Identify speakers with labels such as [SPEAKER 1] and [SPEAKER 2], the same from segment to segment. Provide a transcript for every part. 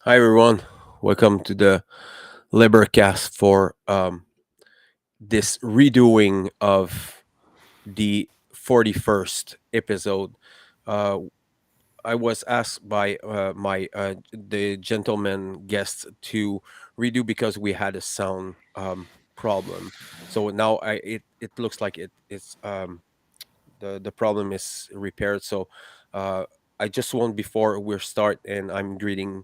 [SPEAKER 1] Hi everyone, welcome to the LIBERcast for this redoing of the 41st episode. Uh, I was asked by my the gentleman guest to redo because we had a sound problem. So now it looks like the problem is repaired. So uh, I just want before we start, and I'm greeting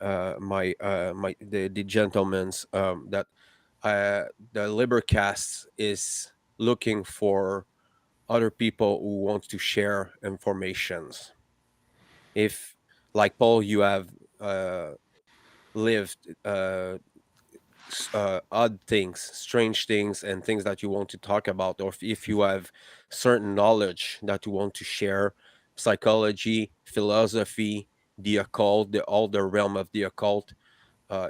[SPEAKER 1] the gentlemen's that the Libercast is looking for other people who want to share informations. If, like Paul, you have uh, lived odd things, strange things, and things that you want to talk about, or if you have certain knowledge that you want to share, psychology, philosophy, the occult, all the realm of the occult,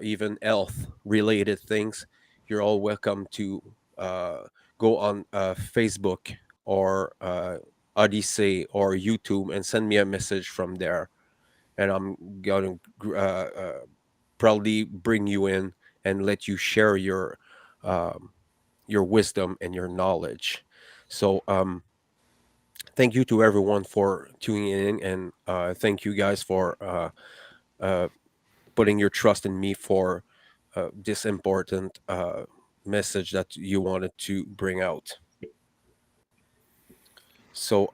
[SPEAKER 1] even health related things, you're all welcome to go on Facebook or Odysee or YouTube and send me a message from there, and I'm going to proudly bring you in and let you share um, your wisdom and your knowledge. So thank you to everyone for tuning in, and thank you guys for uh, putting your trust in me for this important message that you wanted to bring out. So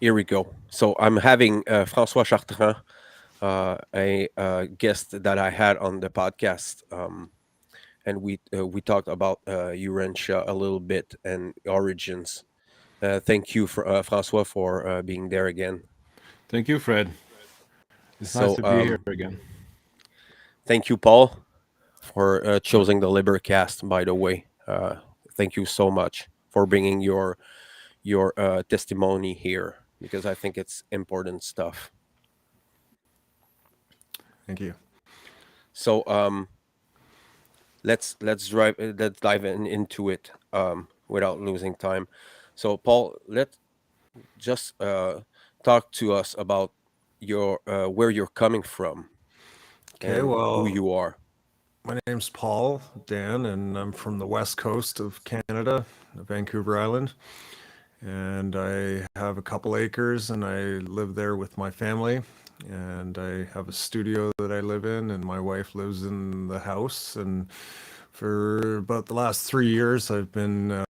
[SPEAKER 1] here we go. So I'm having François Chartrand, a guest that I had on the podcast, and we talked about Urantia a little bit and origins. Thank you for François for being there again.
[SPEAKER 2] Thank you, Fred. It's nice
[SPEAKER 1] So
[SPEAKER 2] to be here again.
[SPEAKER 1] thank you, Paul, for choosing the Libercast. By the way, thank you so much for bringing your testimony here because I think it's important stuff.
[SPEAKER 2] Thank you.
[SPEAKER 1] So let's dive into it without losing time. So Paul, let's just talk to us about your where you're coming from
[SPEAKER 2] Okay,
[SPEAKER 1] and who
[SPEAKER 2] well,
[SPEAKER 1] you are.
[SPEAKER 2] my name's Paul Dan, and I'm from the west coast of Canada, Vancouver Island. And I have a couple acres, and I live there with my family. And I have a studio that I live in, and my wife lives in the house. And for about the last 3 years, I've been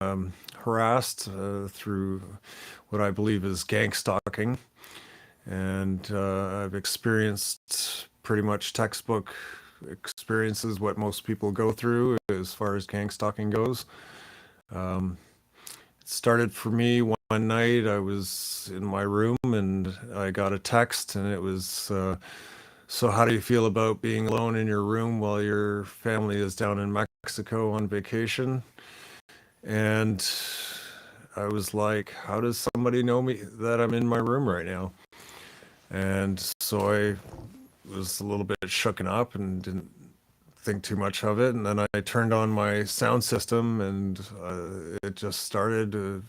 [SPEAKER 2] harassed through what I believe is gangstalking. And I've experienced pretty much textbook experiences what most people go through as far as gang stalking goes. Um, it started for me one night. I was in my room and I got a text, and it was, "So, how do you feel about being alone in your room while your family is down in Mexico on vacation?" And I was like, "How does somebody know me that I'm in my room right now?" And so I was a little bit shooken up and didn't think too much of it. And then I turned on my sound system, and it just started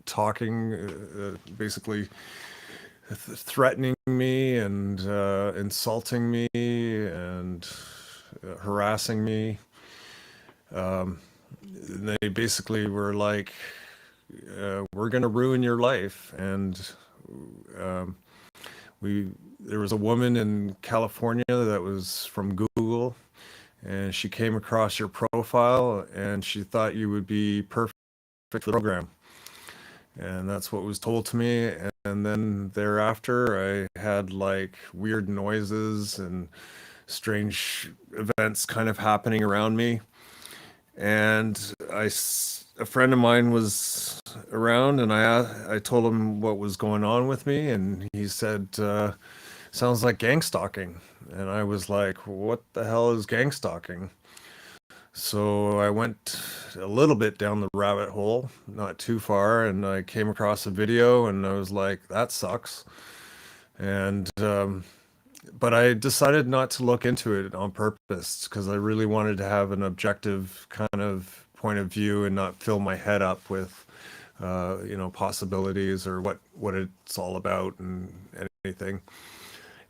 [SPEAKER 2] talking, basically threatening me and insulting me and harassing me. Um, they basically were like, "We're going to ruin your life." And um, we there was a woman in California that was from Google, and she came across your profile, and she thought you would be perfect for the program. And that's what was told to me. And then thereafter, I had like weird noises and strange events kind of happening around me. And a friend of mine was around, and I told him what was going on with me, and he said, "Sounds like gang stalking." And I was like, "What the hell is gang stalking?" So I went a little bit down the rabbit hole, not too far, and I came across a video, and I was like, "That sucks." And but I decided not to look into it on purpose because I really wanted to have an objective kind of point of view and not fill my head up with possibilities or what it's all about and anything.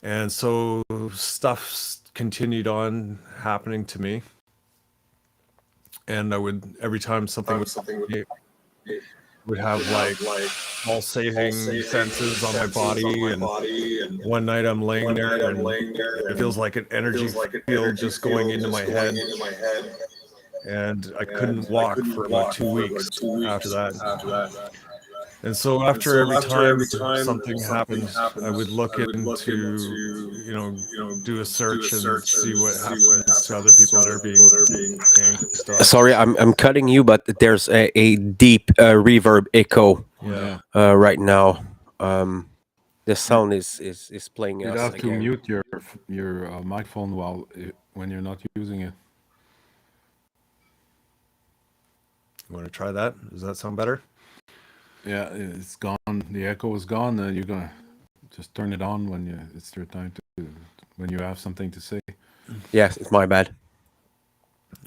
[SPEAKER 2] And so stuff continued on happening to me. And I would, every time something would, I would have like pulsating senses on my body. And one night I'm laying there and it feels like an energy field just going into my head. And I couldn't walk for about 2 weeks after that. And so after every time something happened, I would look into, you know, do a search and see what happens to other people that are being gang stalked.
[SPEAKER 1] Sorry, I'm cutting you, but there's a deep reverb echo
[SPEAKER 2] Yeah.
[SPEAKER 3] Yeah,
[SPEAKER 1] right now. The sound is playing
[SPEAKER 3] you'd
[SPEAKER 1] us
[SPEAKER 3] have to
[SPEAKER 1] again.
[SPEAKER 3] mute your microphone while when you're not using it.
[SPEAKER 2] You want to try that? Does that sound better?
[SPEAKER 3] Yeah, it's gone. The echo is gone. You're gonna just turn it on when it's your time to when you have something to say.
[SPEAKER 1] Yes, it's my bad.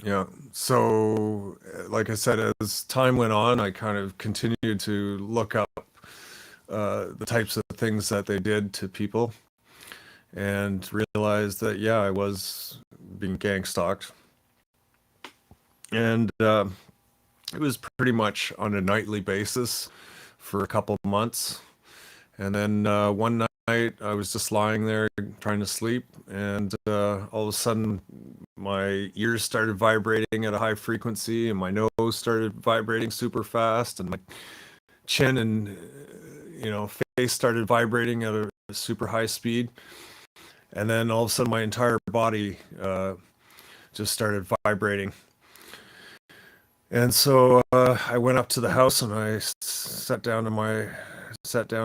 [SPEAKER 2] Yeah. So, like I said, as time went on, I kind of continued to look up the types of things that they did to people and realized that, yeah, I was being gang stalked. And it was pretty much on a nightly basis for a couple months. And then one night I was just lying there trying to sleep, and all of a sudden my ears started vibrating at a high frequency, and my nose started vibrating super fast, and my chin and face started vibrating at a super high speed. And then all of a sudden my entire body just started vibrating. And so I went up to the house and I sat down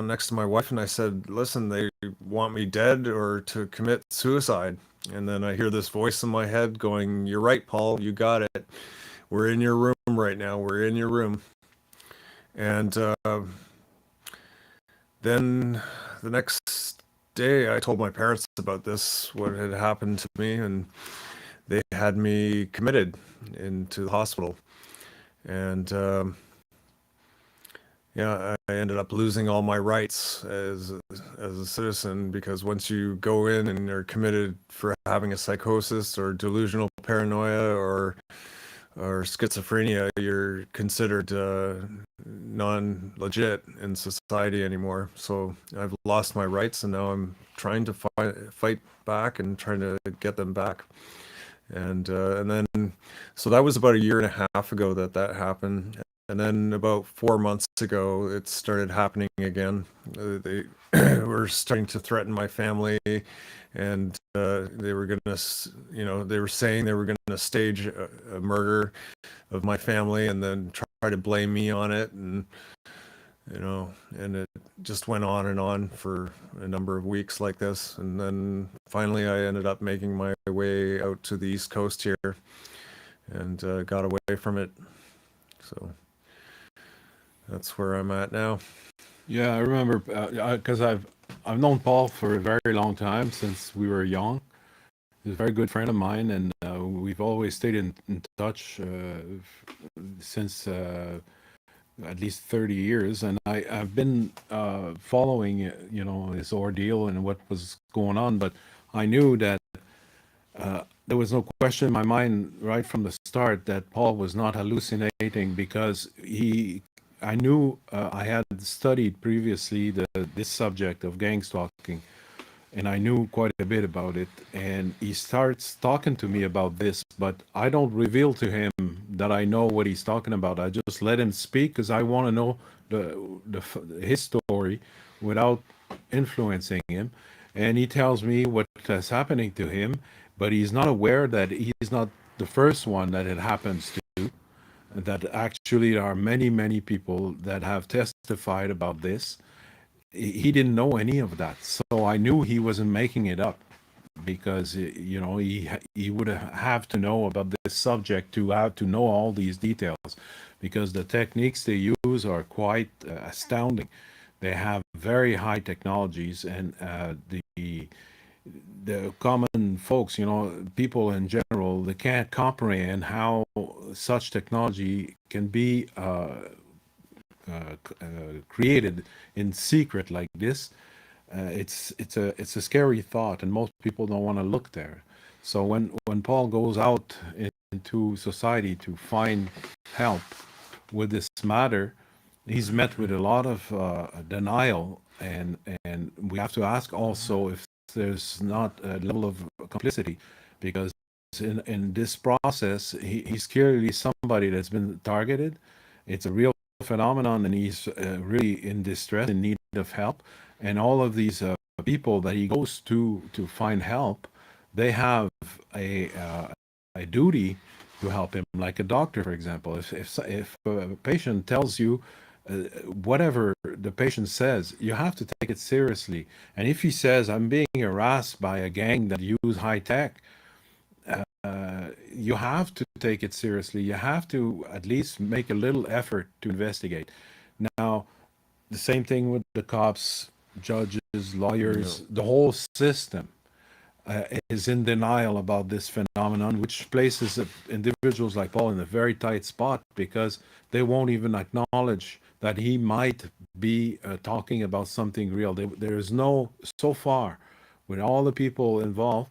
[SPEAKER 2] next to my wife and I said, "Listen, they want me dead or to commit suicide." And then I hear this voice in my head going, "You're right, Paul. You got it. We're in your room right now. We're in your room." And then the next day, I told my parents about this, what had happened to me, and they had me committed into the hospital. And yeah, I ended up losing all my rights as a citizen, because once you go in and are committed for having a psychosis or delusional paranoia or schizophrenia, you're considered non-legit in society anymore. So I've lost my rights, and now I'm trying to fight back and trying to get them back. And then, so that was about a year and a half ago that happened. And then about 4 months ago, it started happening again. They were starting to threaten my family, and they were gonna, they were saying they were gonna stage a murder of my family and then try to blame me on it. And it just went on and on for a number of weeks like this. And then finally I ended up making my way out to the East Coast here and got away from it. So that's where I'm at now.
[SPEAKER 3] Yeah, I remember because I've known Paul for a very long time, since we were young. He's a very good friend of mine, and we've always stayed in touch since at least 30 years. And I've been following, his ordeal and what was going on. But I knew that there was no question in my mind right from the start that Paul was not hallucinating, because I knew I had studied previously this subject of gang stalking, and I knew quite a bit about it. And he starts talking to me about this, but I don't reveal to him that I know what he's talking about. I just let him speak because I want to know his story without influencing him. And he tells me what is happening to him, but he's not aware that he's not the first one that it happens to. That actually there are many, many people that have testified about this. He didn't know any of that, so I knew he wasn't making it up, because he would have to know about this subject to have to know all these details, because the techniques they use are quite astounding. They have very high technologies, and the common folks, people in general, they can't comprehend how such technology can be created in secret like this. it's a scary thought, and most people don't want to look there. So when Paul goes out into society to find help with this matter, he's met with a lot of denial, and we have to ask also if there's not a level of complicity, because in this process he's clearly somebody that's been targeted. It's a real phenomenon, and he's really in distress, in need of help. And all of these people that he goes to find help, they have a duty to help him, like a doctor, for example. If a patient tells you whatever the patient says, you have to take it seriously. And if he says, I'm being harassed by a gang that use high tech, you have to take it seriously. You have to at least make a little effort to investigate. Now, the same thing with the cops, judges, lawyers, the whole system is in denial about this phenomenon, which places individuals like Paul in a very tight spot, because they won't even acknowledge that he might be talking about something real. There is no, so far, with all the people involved,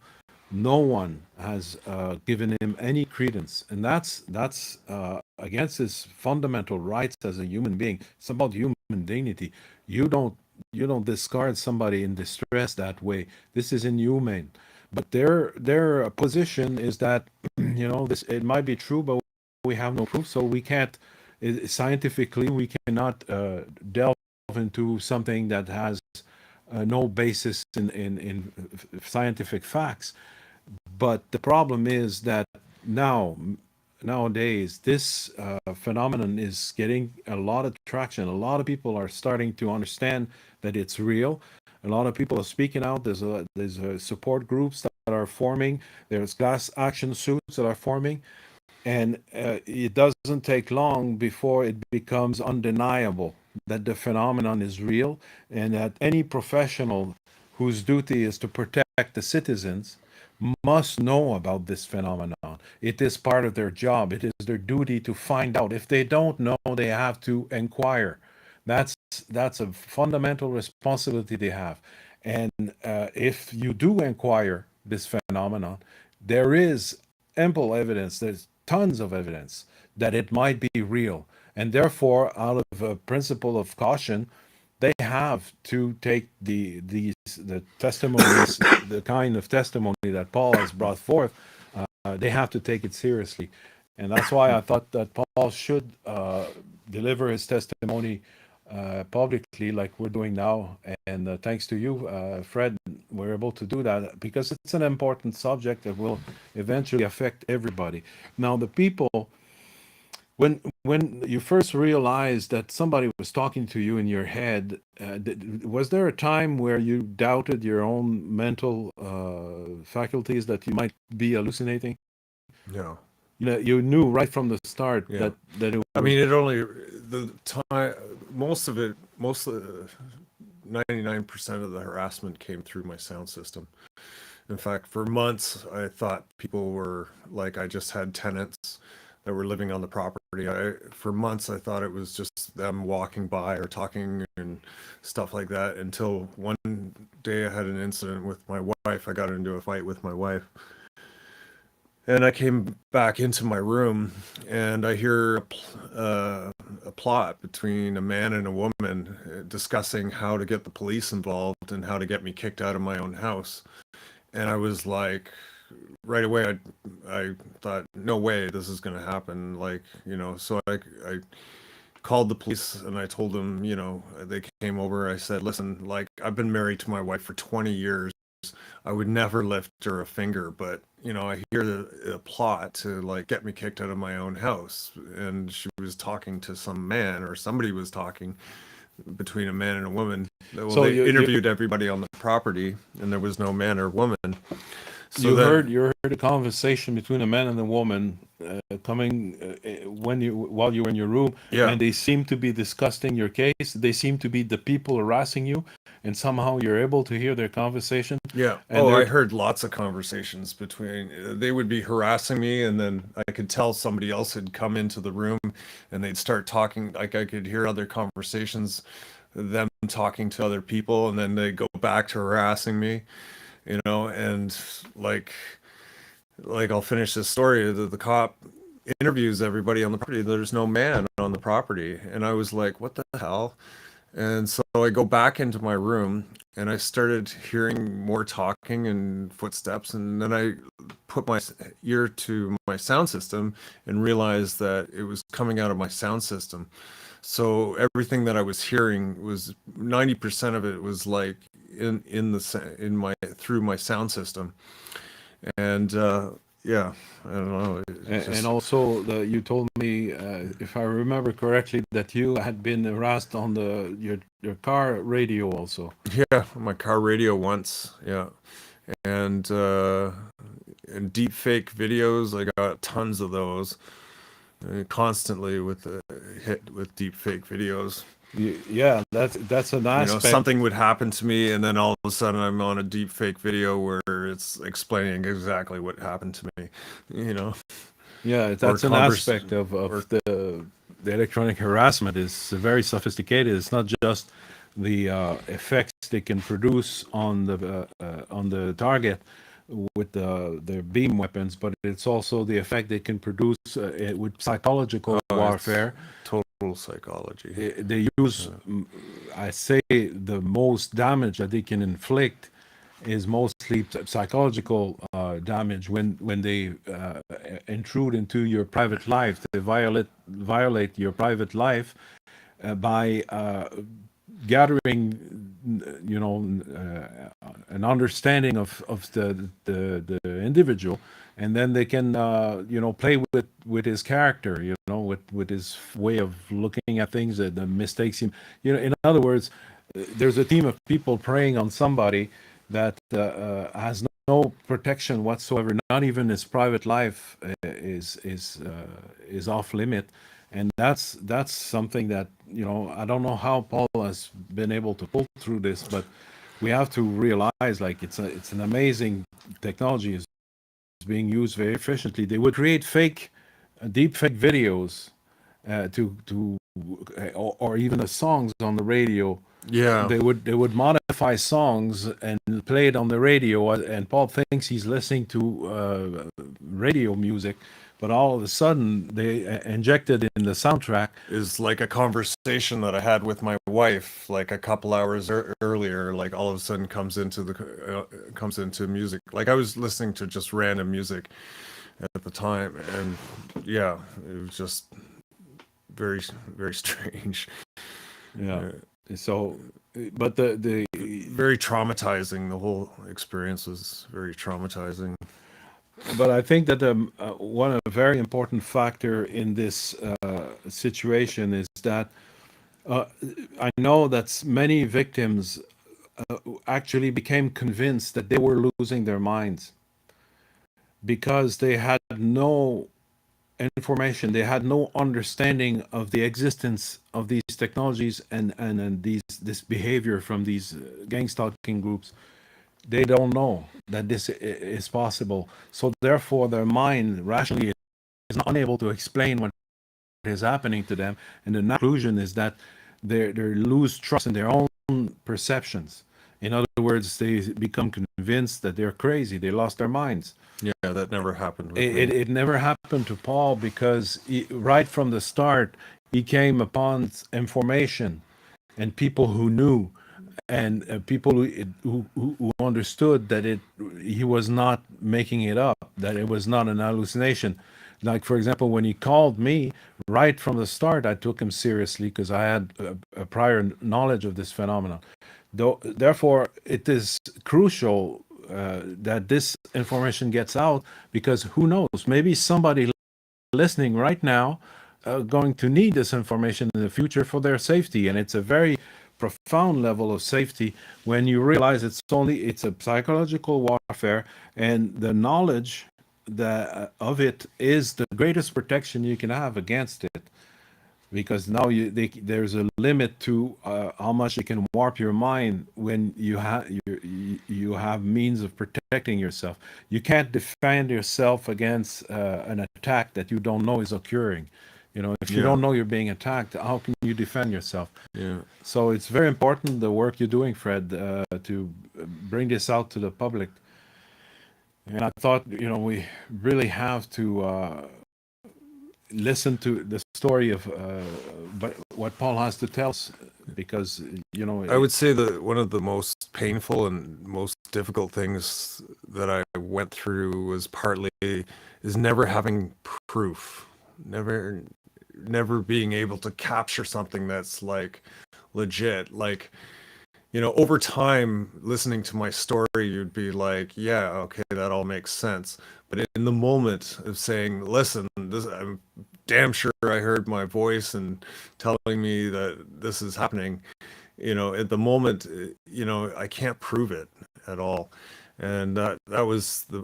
[SPEAKER 3] no one has given him any credence, and that's against his fundamental rights as a human being. It's about human dignity. You don't you don't discard somebody in distress that way. This is inhumane. But their position is that this, it might be true, but we have no proof, so we can't scientifically we cannot delve into something that has no basis in scientific facts. But the problem is that nowadays this phenomenon is getting a lot of traction. A lot of people are starting to understand that it's real. A lot of people are speaking out. There's support groups that are forming. There's class action suits that are forming, and it doesn't take long before it becomes undeniable that the phenomenon is real, and that any professional whose duty is to protect the citizens must know about this phenomenon. It is part of their job. It is their duty to find out. If they don't know, they have to inquire. That's that's a fundamental responsibility they have. And if you do inquire this phenomenon, there is ample evidence. There's tons of evidence that it might be real, and therefore, out of a principle of caution, they have to take the testimonies, the kind of testimony that Paul has brought forth. They have to take it seriously, and that's why I thought that Paul should deliver his testimony publicly, like we're doing now. And thanks to you, Fred, we're able to do that because it's an important subject that will eventually affect everybody. Now, the people, when you first realized that somebody was talking to you in your head, was there a time where you doubted your own mental faculties, that you might be hallucinating?
[SPEAKER 2] No.
[SPEAKER 3] You knew right from the start
[SPEAKER 2] Yeah.
[SPEAKER 3] that it
[SPEAKER 2] I
[SPEAKER 3] was.
[SPEAKER 2] mean, it only the time most of it, most of the 99% of the harassment came through my sound system. In fact, for months, I thought people were like, I just had tenants that were living on the property. For months, I thought it was just them walking by or talking and stuff like that, until one day I had an incident with my wife. I got into a fight with my wife. And I came back into my room, and I hear a plot between a man and a woman discussing how to get the police involved and how to get me kicked out of my own house. And I was like, right away, I thought, no way, this is going to happen. Like, so I called the police and I told them, they came over. I said, listen, like, I've been married to my wife for 20 years. I would never lift her a finger, but I hear the plot to like get me kicked out of my own house. And she was talking to some man, or somebody was talking between a man and a woman. Well,
[SPEAKER 3] So
[SPEAKER 2] they interviewed everybody on the property, and there was no man or woman. So
[SPEAKER 3] you heard a conversation between a man and a woman coming while you were in your room,
[SPEAKER 2] yeah.
[SPEAKER 3] and they seem to be discussing your case. They seem to be the people harassing you, and somehow you're able to hear their conversation.
[SPEAKER 2] Yeah.
[SPEAKER 3] And
[SPEAKER 2] I heard lots of conversations between, they would be harassing me, and then I could tell somebody else had come into the room and they'd start talking. Like, I could hear other conversations them talking to other people, and then they go back to harassing me, and like I'll finish this story. The cop interviews everybody on the property. There's no man on the property, and I was like, "What the hell?" And so I go back into my room, and I started hearing more talking and footsteps, and then I put my ear to my sound system and realized that it was coming out of my sound system. So everything that I was hearing was 90% of it was like in my through my sound system. And yeah, I don't know. It's
[SPEAKER 3] And
[SPEAKER 2] just
[SPEAKER 3] also, you told me, if I remember correctly, that you had been harassed on your car radio also.
[SPEAKER 2] yeah, my car radio once, yeah, and deep fake videos. I got tons of those, constantly with hit with deep fake videos.
[SPEAKER 3] Yeah, that's an aspect.
[SPEAKER 2] Something would happen to me, and then all of a sudden I'm on a deep fake video where it's explaining exactly what happened to me,
[SPEAKER 3] Yeah,
[SPEAKER 2] or
[SPEAKER 3] that's an
[SPEAKER 2] converse,
[SPEAKER 3] aspect of
[SPEAKER 2] or
[SPEAKER 3] the electronic harassment is very sophisticated. It's not just the effects they can produce on the target with the beam weapons, but it's also the effect they can produce with psychological
[SPEAKER 2] it's
[SPEAKER 3] warfare.
[SPEAKER 2] total psychology.
[SPEAKER 3] They use, I say, the most damage that they can inflict is mostly psychological damage when they intrude into your private life. They violate your private life by gathering, an understanding of the individual, and then they can play with his character, with his way of looking at things, the mistakes him. In other words, there's a team of people preying on somebody that has no protection whatsoever. Not even his private life is off limit, and that's something that I don't know how Paul has been able to pull through this, but we have to realize, like, it's an amazing technology is being used very efficiently. They would create deep fake videos or even the songs on the radio.
[SPEAKER 2] Yeah,
[SPEAKER 3] They would modify songs and play it on the radio, and Paul thinks he's listening to radio music, but all of a sudden they injected in the soundtrack.
[SPEAKER 2] is like a conversation that I had with my wife like a couple hours earlier. Like all of a sudden comes into music. Like I was listening to just random music at the time, and yeah, it was just very, very strange.
[SPEAKER 3] Yeah. So, but the
[SPEAKER 2] Very traumatizing. The whole experience was very traumatizing.
[SPEAKER 3] but I think that one a very important factor in this situation is that uh, I know that many victims actually became convinced that they were losing their minds because they had no information, they had no understanding of the existence of these technologies and this behavior from these gang stalking groups. They don't know that this is possible, so therefore their mind rationally is not unable to explain what is happening to them, and the conclusion is that they lose trust in their own perceptions. In other words, they become convinced that they're crazy, they lost their minds.
[SPEAKER 2] Yeah, that never happened with
[SPEAKER 3] It,
[SPEAKER 2] me.
[SPEAKER 3] it never happened to Paul because right from the start, he came upon information and people who knew, and people who understood that he was not making it up, that it was not an hallucination. Like, for example, when he called me right from the start, I took him seriously because I had a prior knowledge of this phenomenon. Therefore, it is crucial that this information gets out, because who knows, maybe somebody listening right now going to need this information in the future for their safety, and it's a very profound level of safety when you realize it's a psychological warfare, and the knowledge that of it is the greatest protection you can have against it, because now there's a limit to how much it can warp your mind when you have means of protecting yourself. You can't defend yourself against an attack that you don't know is occurring. If you don't know you're being attacked, how can you defend yourself?
[SPEAKER 2] Yeah.
[SPEAKER 3] So it's very important, the work you're doing, Fred, to bring this out to the public. And I thought, we really have to listen to the story of what Paul has to tell us, because
[SPEAKER 2] I would say that one of the most painful and most difficult things that I went through was partly is never having proof, never being able to capture something that's like legit. Like, over time, listening to my story, you'd be like, yeah, okay, that all makes sense. But in the moment of saying, listen, I'm damn sure I heard my voice and telling me that this is happening, at the moment, I can't prove it at all. And that was the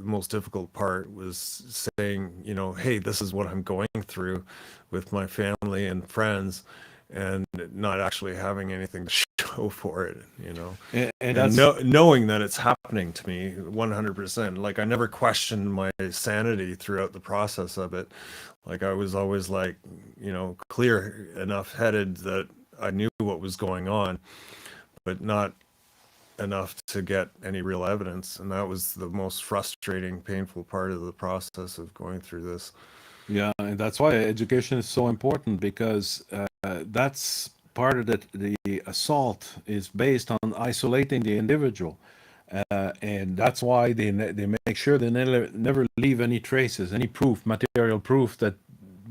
[SPEAKER 2] most difficult part, was saying, hey, this is what I'm going through with my family and friends, and not actually having anything to show for it,
[SPEAKER 3] and
[SPEAKER 2] and
[SPEAKER 3] that's
[SPEAKER 2] knowing that it's happening to me 100%. Like, I never questioned my sanity throughout the process of it. Like, I was always like, clear enough headed that I knew what was going on, but not enough to get any real evidence. And that was the most frustrating, painful part of the process of going through this.
[SPEAKER 3] Yeah, and that's why education is so important, because that's part of the assault is based on isolating the individual. And that's why they make sure they never leave any traces, any proof, material proof that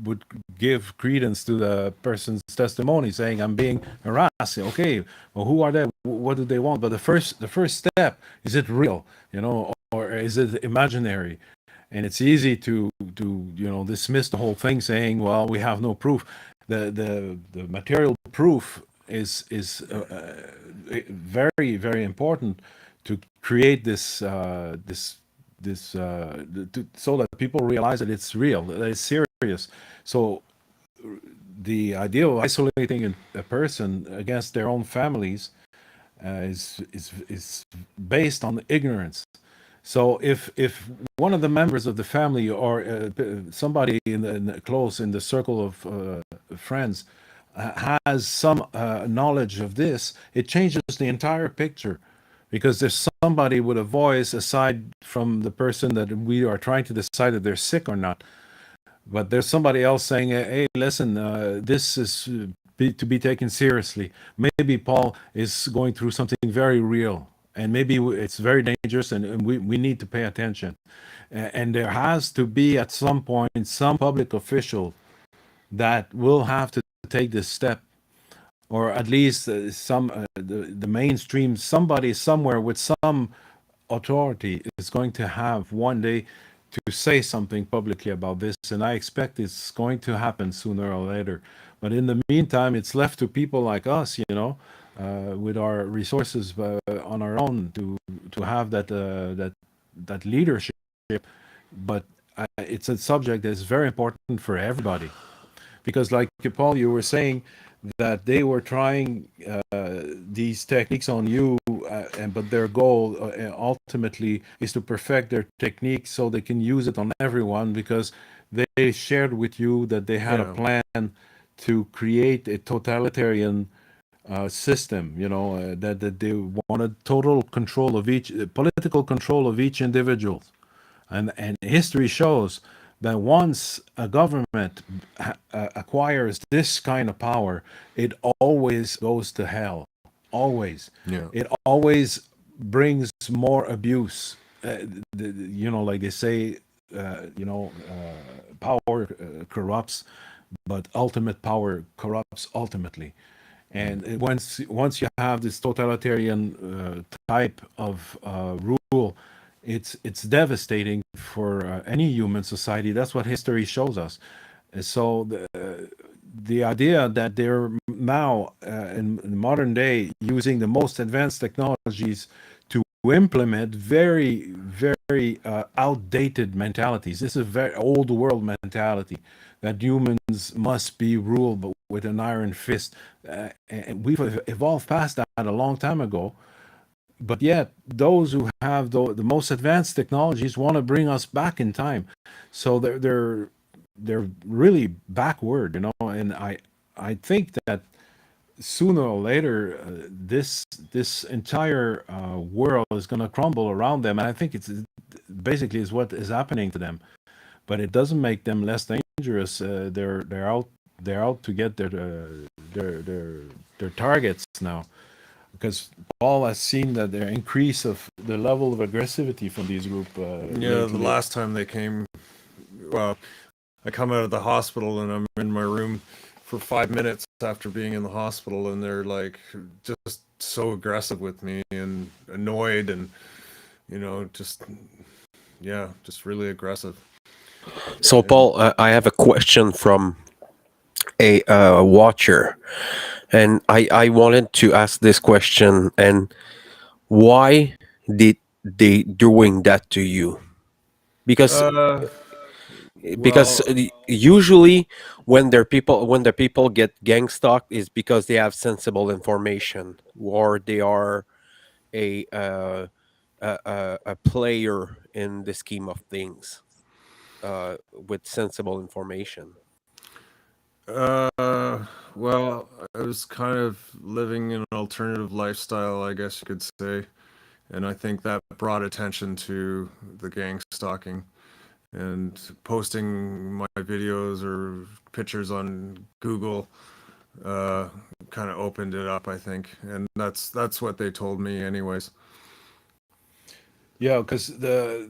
[SPEAKER 3] would give credence to the person's testimony, saying, I'm being harassed. Okay, well, who are they? What do they want? But the first step, is it real? Or is it imaginary? And it's easy to dismiss the whole thing, saying, well, we have no proof. The material proof is very, very important to create so that people realize that it's real, that it's serious. So the idea of isolating a person against their own families is based on ignorance. So if one of the members of the family, or somebody close in the circle of friends, has some knowledge of this, it changes the entire picture, because there's somebody with a voice aside from the person that we are trying to decide if they're sick or not. But there's somebody else saying, hey, listen, this is to be taken seriously. Maybe Paul is going through something very real, and maybe it's very dangerous, and we need to pay attention. And there has to be, at some point, some public official that will have to take this step, or at least the mainstream, somebody somewhere with some authority is going to have one day to say something publicly about this, and I expect it's going to happen sooner or later. But in the meantime, it's left to people like us, with our resources on our own, to have that leadership. But it's a subject that's very important for everybody, because, like Paul, you were saying that they were trying these techniques on you, but their goal ultimately is to perfect their technique so they can use it on everyone, because they shared with you that they had a plan to create a totalitarian system, that they wanted total control of each, political control of each individual. And history shows that once a government acquires this kind of power, it always goes to hell. Always.
[SPEAKER 2] Yeah.
[SPEAKER 3] It always brings more abuse. Like they say, power corrupts, but ultimate power corrupts ultimately. And once you have this totalitarian type of rule, it's devastating for any human society. That's what history shows us. So the idea that they're now in modern day using the most advanced technologies to implement very, very outdated mentalities. This is a very old world mentality, that humans must be ruled with an iron fist. And we've evolved past that a long time ago. But yet, those who have the most advanced technologies want to bring us back in time. So they're they're really backward, you know. And I think that sooner or later, this entire world is going to crumble around them, and I think it's basically is what is happening to them. But it doesn't make them less dangerous. They're out to get their their their targets now, because Paul has seen that their increase of the level of aggressivity from these group
[SPEAKER 2] Yeah, the
[SPEAKER 3] lately.
[SPEAKER 2] last time they came, well, I come out of the hospital and I'm in my room for 5 minutes after being in the hospital, and they're like just so aggressive with me and annoyed, and just yeah, just really aggressive.
[SPEAKER 1] So,
[SPEAKER 2] And
[SPEAKER 1] Paul, I have a question from a watcher, and I wanted to ask this question. And why did they doing that to you? Because
[SPEAKER 2] uh,
[SPEAKER 1] because
[SPEAKER 2] well,
[SPEAKER 1] usually when the people get gang stalked is because they have sensible information, or they are a a player in the scheme of things, with sensible information.
[SPEAKER 2] uh, well, I was kind of living an alternative lifestyle, I guess you could say, and I think that brought attention to the gang stalking. And posting my videos or pictures on Google uh, kind of opened it up, I think, and that's what they told me, anyways.
[SPEAKER 3] Yeah, because the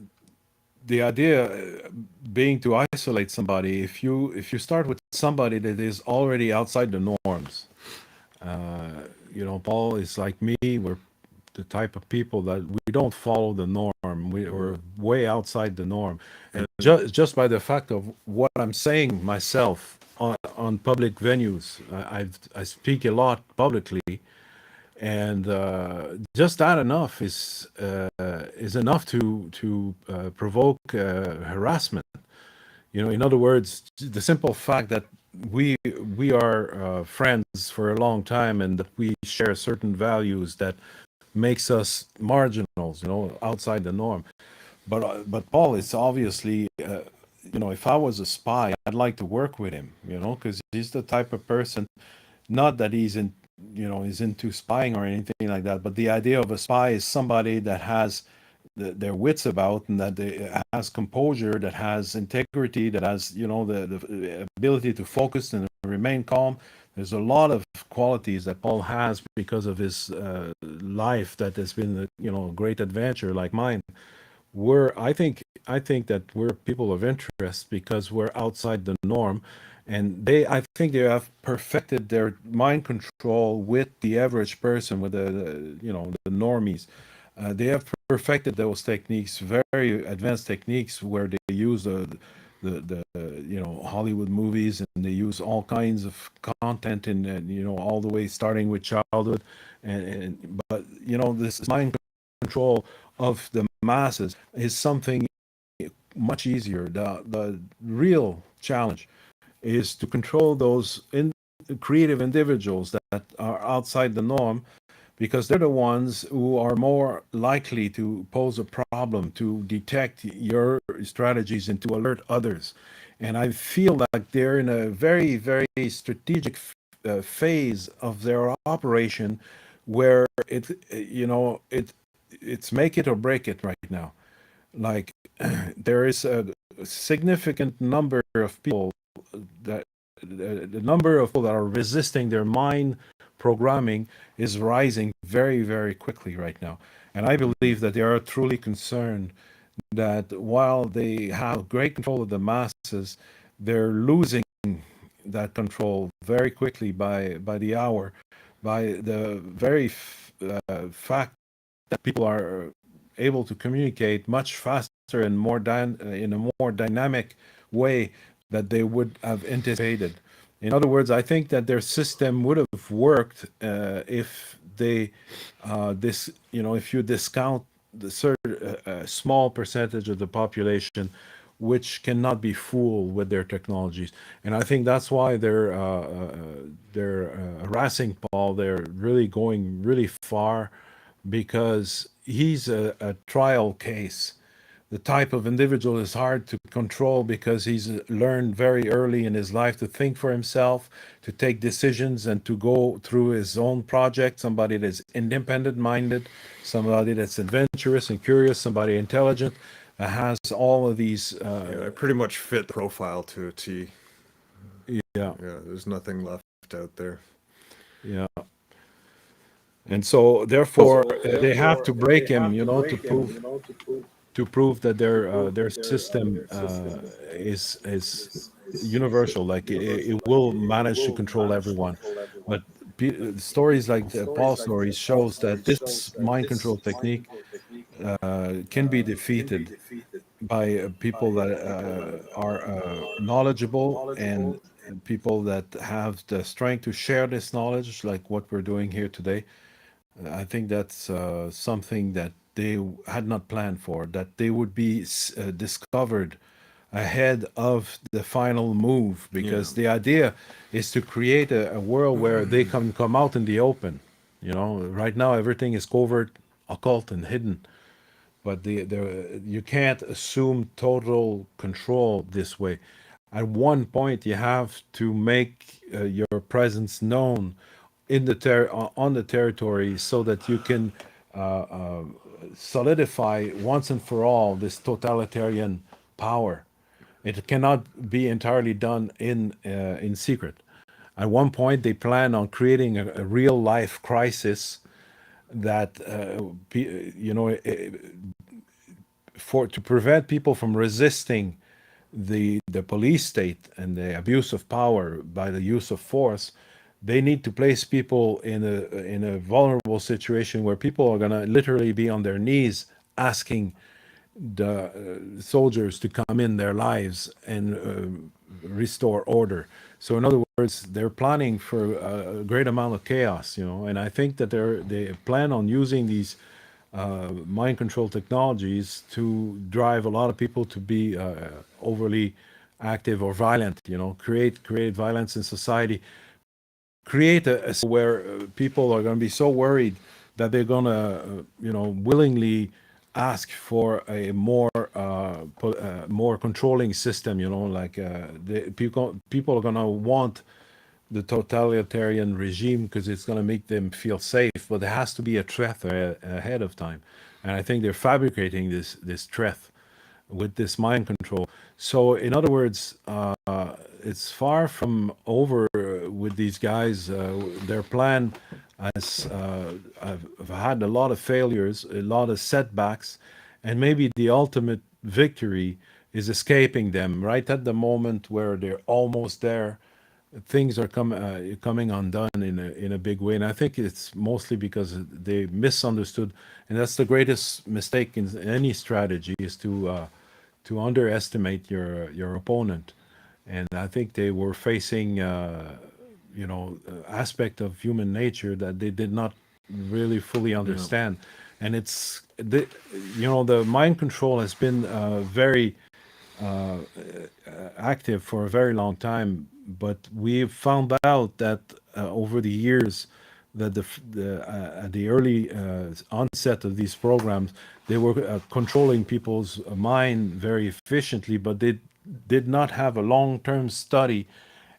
[SPEAKER 3] idea being to isolate somebody, if you start with somebody that is already outside the norms, you know, Paul is like me. We're the type of people that we don't follow the norm. We're way outside the norm, and
[SPEAKER 2] And
[SPEAKER 3] just by the fact of what I'm saying myself on public venues, I speak a lot publicly, and just that enough is enough to provoke harassment. You know, in other words, the simple fact that we we are friends for a long time, and that we share certain values that makes us marginals, you know, outside the norm. But Paul is obviously, you know, if I was a spy, I'd like to work with him, you know, because he's the type of person, not that he's in, you know, he's into spying or anything like that, but the idea of a spy is somebody that has their wits about, and that they has composure, that has integrity, that has, you know, the ability to focus and remain calm. There's a lot of qualities that Paul has because of his life that has been a, you know, a great adventure like mine. I think that we're people of interest because we're outside the norm, and they I think they have perfected their mind control with the average person, with the you know, the normies. They have perfected those techniques, very advanced techniques, where they use the you know, Hollywood movies, and they use all kinds of content, and you know, all the way starting with childhood, and but you know, this mind control of the masses is something much easier. The real challenge is to control those creative individuals that are outside the norm, because they're the ones who are more likely to pose a problem, to detect your strategies, and to alert others. And I feel like they're in a very, very strategic phase of their operation, where it, you know, it's make it or break it right now. Like there is a significant number of people that the number of people that are resisting their mind programming is rising very, very quickly right now. And I believe that they are truly concerned that while they have great control of the masses, they're losing that control very quickly by the hour, by the very fact that people are able to communicate much faster and more in a more dynamic way that they would have anticipated. In other words, I think that their system would have worked if they this, you know, if you discount the certain small percentage of the population which cannot be fooled with their technologies. And I think that's why they're harassing Paul. They're really going really far, because he's a trial case. the type of individual is hard to control because he's learned very early in his life to think for himself, to take decisions, and to go through his own project. Somebody that's independent minded, somebody that's adventurous and curious, somebody intelligent, has all of these.
[SPEAKER 2] Yeah, I pretty much fit the profile to a T.
[SPEAKER 3] Yeah,
[SPEAKER 2] Yeah, there's nothing left out there.
[SPEAKER 3] yeah. And so, therefore, they have to break him, to prove that their system is universal, like it will manage to control everyone. But stories like the Paul stories shows that this mind control technique can be defeated by people that are knowledgeable, and people that have the strength to share this knowledge, like what we're doing here today. I think that's something that they had not planned for, that they would be discovered ahead of the final move, because the idea is to create a world where they can come out in the open. Right now everything is covert, occult, and hidden, but you can't assume total control this way. At one point, you have to make your presence known in on the territory, so that you can solidify once and for all this totalitarian power. It cannot be entirely done in secret. At one point, they plan on creating a real life crisis that for to prevent people from resisting the police state and the abuse of power by the use of force. They need to place people in a vulnerable situation where people are going to literally be on their knees asking the soldiers to come in their lives and restore order. So, in other words, they're planning for a great amount of chaos, and I think that they plan on using these mind control technologies to drive a lot of people to be overly active or violent. Create violence in society, create a where people are going to be so worried that they're going to willingly ask for a more controlling system. Like people are going to want the totalitarian regime because it's going to make them feel safe, but there has to be a threat ahead of time, and I think they're fabricating this threat with this mind control. So, in other words, it's far from over with these guys. Their plan has have had a lot of failures, a lot of setbacks, and maybe the ultimate victory is escaping them right at the moment where they're almost there. Things are coming undone in a big way, and I think it's mostly because they misunderstood, and that's the greatest mistake in any strategy, is to underestimate your opponent. And I think they were facing aspect of human nature that they did not really fully understand. And the mind control has been very active for a very long time, but we've found out that over the years that at the early onset of these programs, they were controlling people's mind very efficiently, but they did not have a long-term study,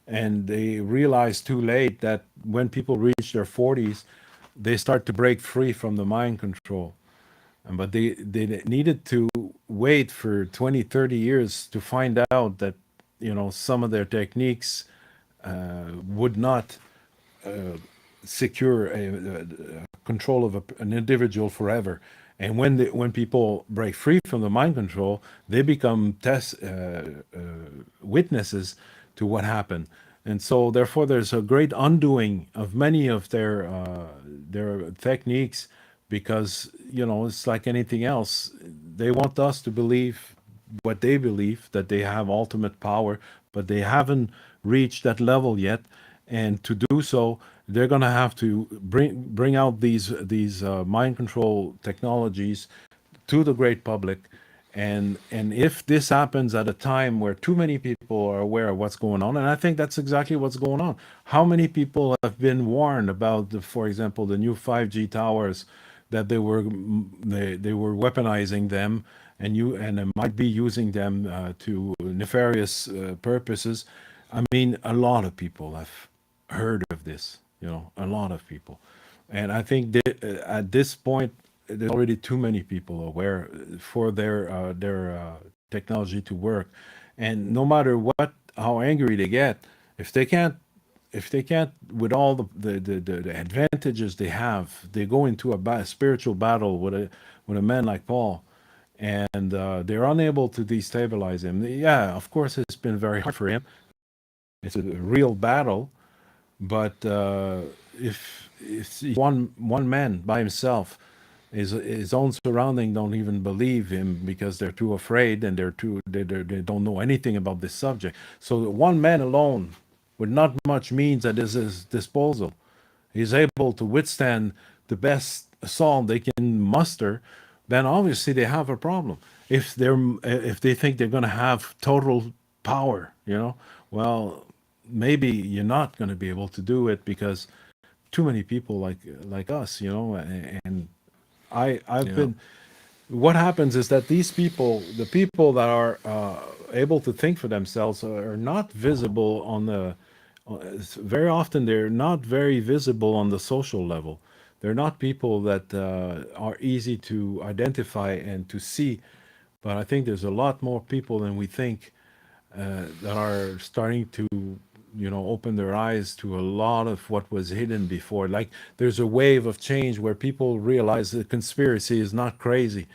[SPEAKER 3] and they realized too late that when people reach their 40s, they start to break free from the mind control. But they needed to wait for 20, 30 years to find out that some of their techniques would not secure control of an individual forever. And when people break free from the mind control, they become witnesses to what happened. And so, therefore, there's a great undoing of many of their techniques, because it's like anything else. They want us to believe what they believe, that they have ultimate power, but they haven't reached that level yet. And to do so, they're going to have to bring out these mind control technologies to the great public. And if this happens at a time where too many people are aware of what's going on, and I think that's exactly what's going on. How many people have been warned about for example, the new 5G towers, that they were weaponizing them, and might be using them to nefarious purposes. I mean, a lot of people have heard of this, a lot of people. And I think that at this point, there's already too many people aware for their technology to work. And no matter how angry they get, if they can't, with all the advantages they have, they go into a spiritual battle with a man like Paul, and they're unable to destabilize him. Yeah, of course, it's been very hard for him. It's a real battle, but if one man by himself, his own surrounding don't even believe him because they're too afraid and they don't know anything about this subject. So one man alone, with not much means at his disposal, is able to withstand the best assault they can muster. Then obviously they have a problem. If they think they're going to have total power, well, maybe you're not going to be able to do it because too many people like us, and I've
[SPEAKER 2] Yeah.
[SPEAKER 3] been. What happens is that these people, the people that are able to think for themselves, are not visible on the. Very often, they're not very visible on the social level. They're not people that are easy to identify and to see. But I think there's a lot more people than we think that are starting to open their eyes to a lot of what was hidden before. Like there's a wave of change where people realize that conspiracy is not crazy.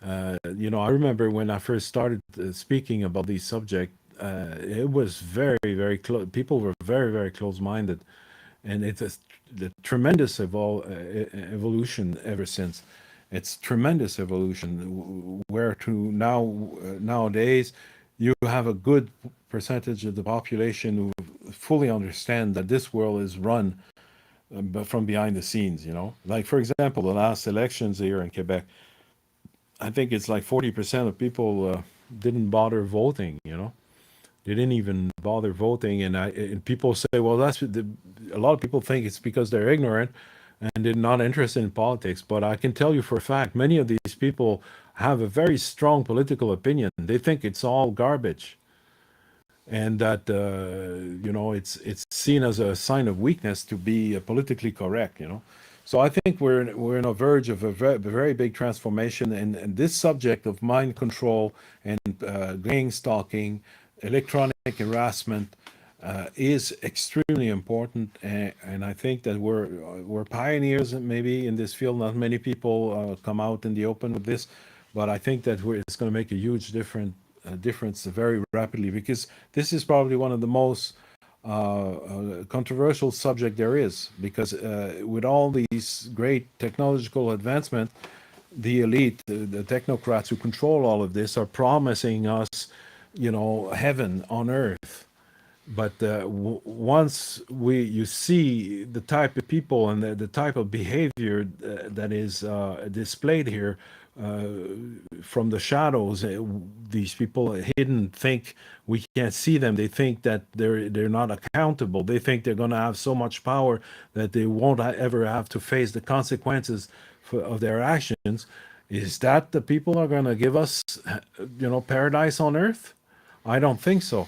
[SPEAKER 3] I remember when I first started speaking about these subjects, it was very, very close. People were very, very close-minded, and it's the tremendous evolution ever since. It's tremendous evolution where to nowadays you have a good percentage of the population who fully understand that this world is run but from behind the scenes. Like for example, the last elections here in Quebec, I think it's like 40% of people didn't bother voting. They didn't even bother voting, and people say, well, a lot of people think it's because they're ignorant and they're not interested in politics. But I can tell you for a fact, many of these people have a very strong political opinion. They think it's all garbage, and that it's seen as a sign of weakness to be politically correct. So I think we're on a verge of a very big transformation, and this subject of mind control and gang stalking, electronic harassment is extremely important, and I think that we're pioneers maybe in this field. Not many people come out in the open with this, but I think that it's going to make a huge difference very rapidly, because this is probably one of the most controversial subject there is, because with all these great technological advancement, the elite, the technocrats who control all of this, are promising us, heaven on earth. But once you see the type of people and the type of behavior that is displayed here uh, from the shadows, these people hidden think we can't see them. They think that they're not accountable. They think they're going to have so much power that they won't ever have to face the consequences of their actions. Is that the people are going to give us, paradise on earth? I don't think so.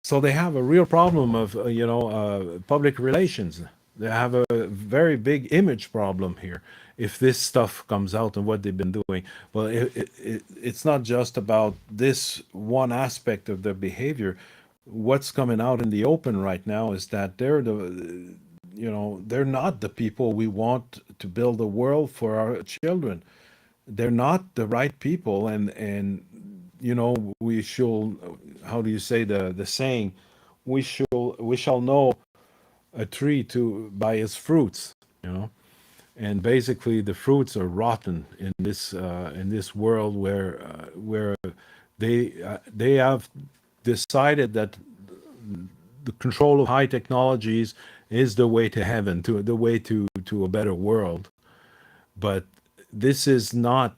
[SPEAKER 3] So they have a real problem of public relations. They have a very big image problem here if this stuff comes out and what they've been doing. Well, it's not just about this one aspect of their behavior. What's coming out in the open right now is that they're not the people we want to build a world for our children. They're not the right people, and we shall, how do you say the saying, we shall know a tree to by its fruits, you know and basically the fruits are rotten in this world where they have decided that the control of high technologies is the way to heaven, to the way to a better world. But this is not,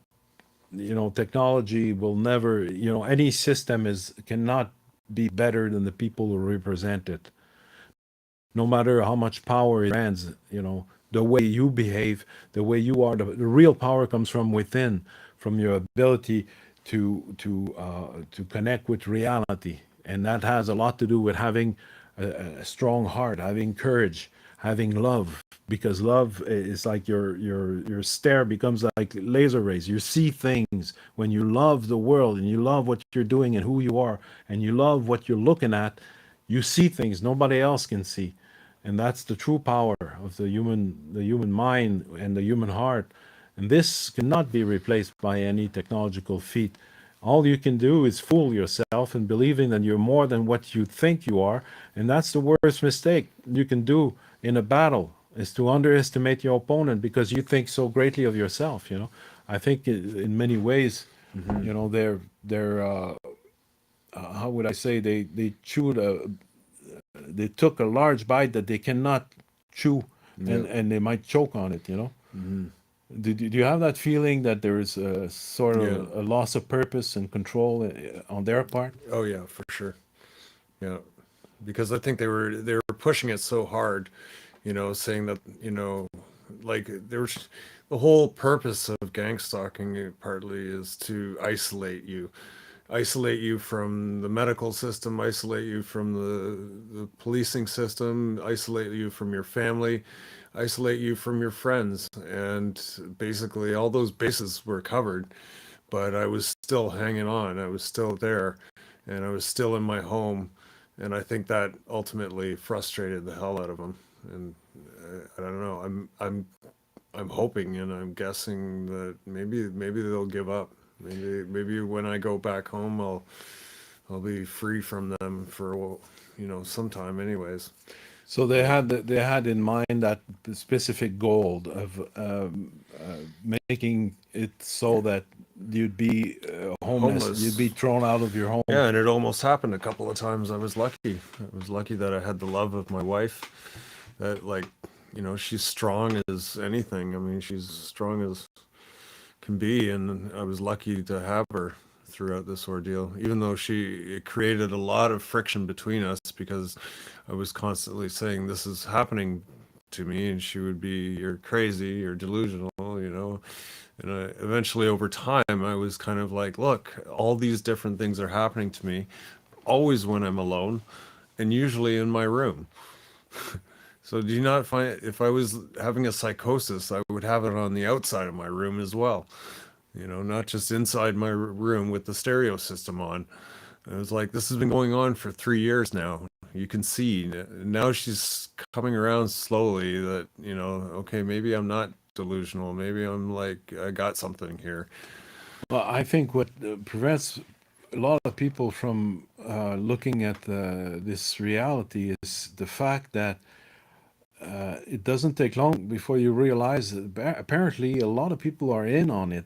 [SPEAKER 3] technology will never, any system is cannot be better than the people who represent it. No matter how much power it grants, the way you behave, the way you are, the real power comes from within, from your ability to connect with reality, and that has a lot to do with having a strong heart, having courage, having love, because love is like your stare becomes like laser rays. You see things when you love the world and you love what you're doing and who you are, and you love what you're looking at. You see things nobody else can see, and that's the true power of the human mind and the human heart. And this cannot be replaced by any technological feat. All you can do is fool yourself in believing that you're more than what you think you are, and that's the worst mistake you can do in a battle, is to underestimate your opponent because you think so greatly of yourself. I think in many ways, they're how would I say, they took a large bite that they cannot chew,
[SPEAKER 2] Yeah.
[SPEAKER 3] and they might choke on it. Do you have that feeling that there is a sort
[SPEAKER 2] Yeah.
[SPEAKER 3] of a loss of purpose and control on their part?
[SPEAKER 2] Oh yeah, for sure. Yeah, because I think they were pushing it so hard, saying that, like there's the whole purpose of gang stalking partly is to isolate you from the medical system, isolate you from the policing system, isolate you from your family, isolate you from your friends, and basically all those bases were covered. But I was still hanging on. I was still there, and I was still in my home, and I think that ultimately frustrated the hell out of them. And I don't know. I'm hoping and I'm guessing that maybe they'll give up. Maybe when I go back home, I'll be free from them for some time, anyways.
[SPEAKER 3] So they had in mind that specific goal of making it so that you'd be homeless, you'd be
[SPEAKER 2] Homeless.
[SPEAKER 3] thrown out of your home.
[SPEAKER 2] Yeah, and it almost happened a couple of times. I was lucky. I was lucky that I had the love of my wife. That, like, she's strong as anything. I mean, she's strong as can be, and I was lucky to have her throughout this ordeal, even though it created a lot of friction between us because I was constantly saying this is happening to me, and she would be, you're crazy, you're delusional. And eventually over time I was kind of like, look, all these different things are happening to me, always when I'm alone, and usually in my room. So do you not find if I was having a psychosis, I would have it on the outside of my room as well? Not just inside my room with the stereo system on. It was like, this has been going on for 3 years now. You can see now she's coming around slowly that, okay, maybe I'm not delusional. Maybe I'm like, I got something here.
[SPEAKER 3] Well, I think what prevents a lot of people from looking at this reality is the fact that it doesn't take long before you realize that apparently a lot of people are in on it.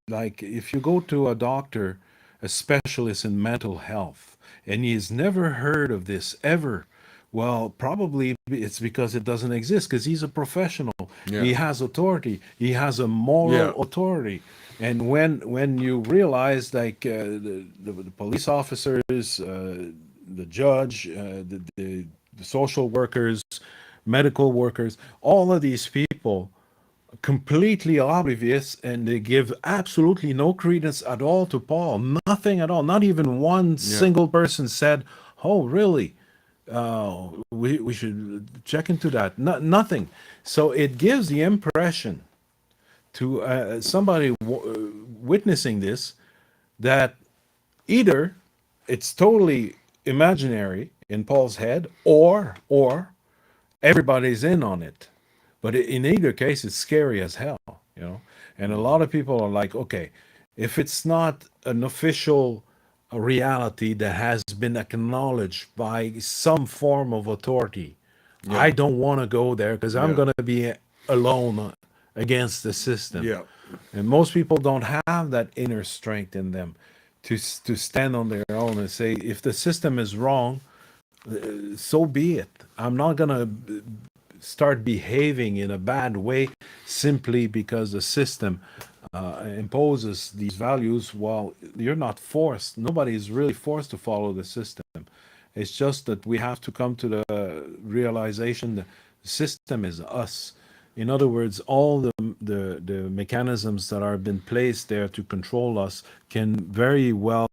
[SPEAKER 3] Like if you go to a doctor, a specialist in mental health, and he's never heard of this ever, well, probably it's because it doesn't exist, because he's a professional.
[SPEAKER 2] Yeah.
[SPEAKER 3] He has authority. He has a
[SPEAKER 2] Yeah.
[SPEAKER 3] moral authority. And when you realize, like the police officers, the judge, the social workers, medical workers, all of these people completely oblivious, and they give absolutely no credence at all to Paul. Nothing at all. Not even one single person said, "Oh, really? We should check into that." Nothing. So it gives the impression to somebody witnessing this that either it's totally imaginary in Paul's head, or everybody's in on it. But in either case, it's scary as hell. And a lot of people are like, okay, if it's not an official reality that has been acknowledged by some form of authority, I don't want to go there because I'm
[SPEAKER 2] Yeah.
[SPEAKER 3] going to be alone against the system.
[SPEAKER 2] Yeah.
[SPEAKER 3] And most people don't have that inner strength in them to stand on their own and say, if the system is wrong, so be it. I'm not going to start behaving in a bad way simply because the system imposes these values. Well, you're not forced. Nobody is really forced to follow the system. It's just that we have to come to the realization that the system is us. In other words, all the mechanisms that are been placed there to control us can very well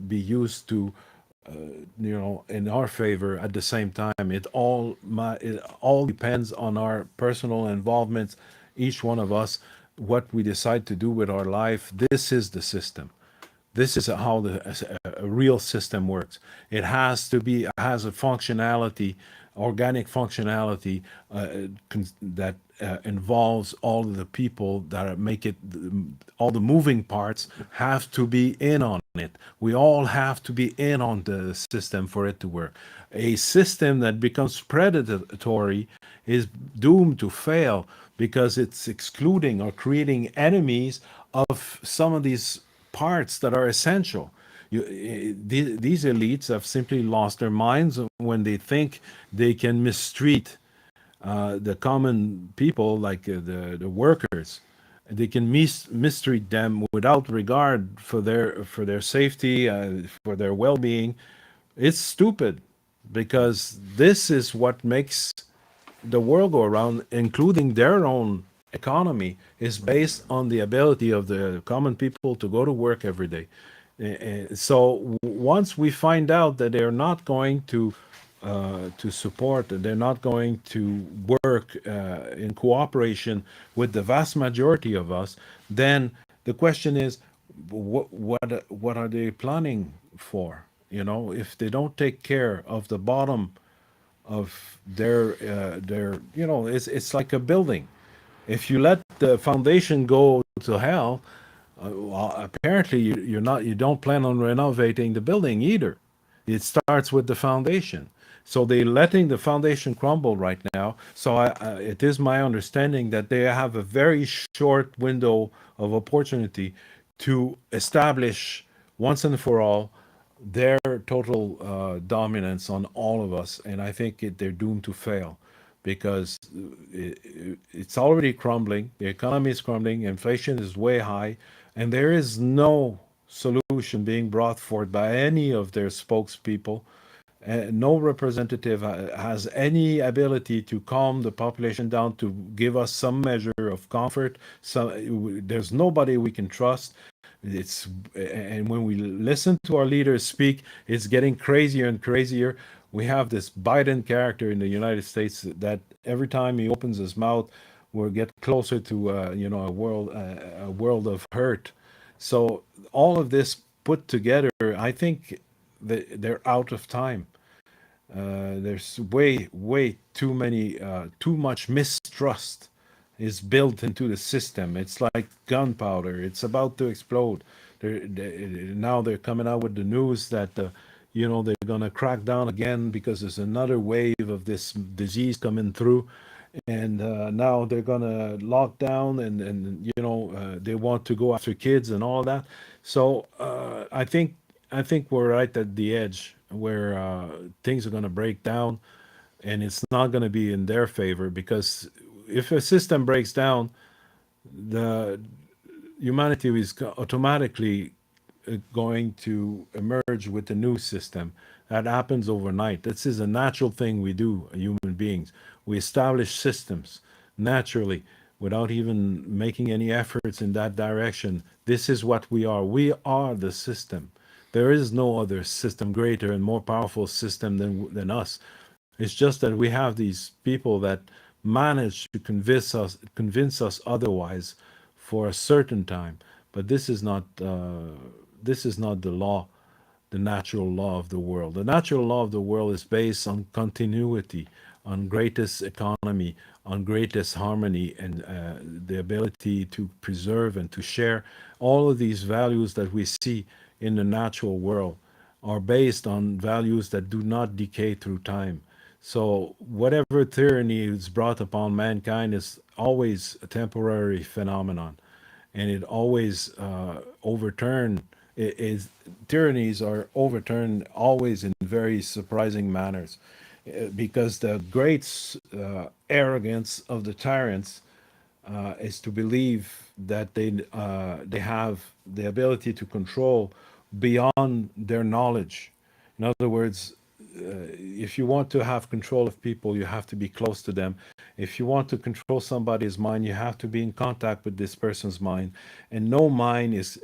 [SPEAKER 3] be used to, in our favor at the same time. It all depends on our personal involvement, each one of us, what we decide to do with our life. This is the system. This is how a real system works. It has a functionality, organic functionality, that involves all of the people that make it. All the moving parts have to be in on it. We all have to be in on the system for it to work. A system that becomes predatory is doomed to fail because it's excluding or creating enemies of some of these parts that are essential. These elites have simply lost their minds when they think they can mistreat the common people, like the workers. They can mistreat them without regard for their safety, for their well-being. It's stupid, because this is what makes the world go around, including their own economy, is based on the ability of the common people to go to work every day. So once we find out that they're not going to support, and they're not going to work in cooperation with the vast majority of us, then the question is, what are they planning for? If they don't take care of the bottom of it's like a building. If you let the foundation go to hell, well, apparently you don't plan on renovating the building either. It starts with the foundation. So they're letting the foundation crumble right now. So it is my understanding that they have a very short window of opportunity to establish once and for all their total dominance on all of us. And I think they're doomed to fail, because it's already crumbling. The economy is crumbling. Inflation is way high. And there is no solution being brought forth by any of their spokespeople. No representative has any ability to calm the population down, to give us some measure of comfort. There's nobody we can trust. And when we listen to our leaders speak, it's getting crazier and crazier. We have this Biden character in the United States that every time he opens his mouth, we'll get closer to a world of hurt. So all of this put together, I think they're out of time. There's way too much mistrust is built into the system. It's like gunpowder. It's about to explode. Now they're coming out with the news that they're gonna crack down again because there's another wave of this disease coming through, and now they're gonna lock down, and they want to go after kids and all that. So I think we're right at the edge where things are gonna break down, and it's not gonna be in their favor, because if a system breaks down, the humanity is automatically going to emerge with a new system. That happens overnight. This is a natural thing we do, human beings. We establish systems naturally without even making any efforts in that direction. This is what we are. We are the system. There is no other system greater and more powerful system than us. It's just that we have these people that manage to convince us otherwise for a certain time. But this is not the law, the natural law of the world. The natural law of the world is based on continuity, on greatest economy, on greatest harmony, and the ability to preserve and to share. All of these values that we see in the natural world are based on values that do not decay through time. So whatever tyranny is brought upon mankind is always a temporary phenomenon, and it always overturned. Is tyrannies are overturned always in very surprising manners, because the great arrogance of the tyrants is to believe that they have the ability to control beyond their knowledge. In other words, if you want to have control of people, you have to be close to them. If you want to control somebody's mind, you have to be in contact with this person's mind, and no mind is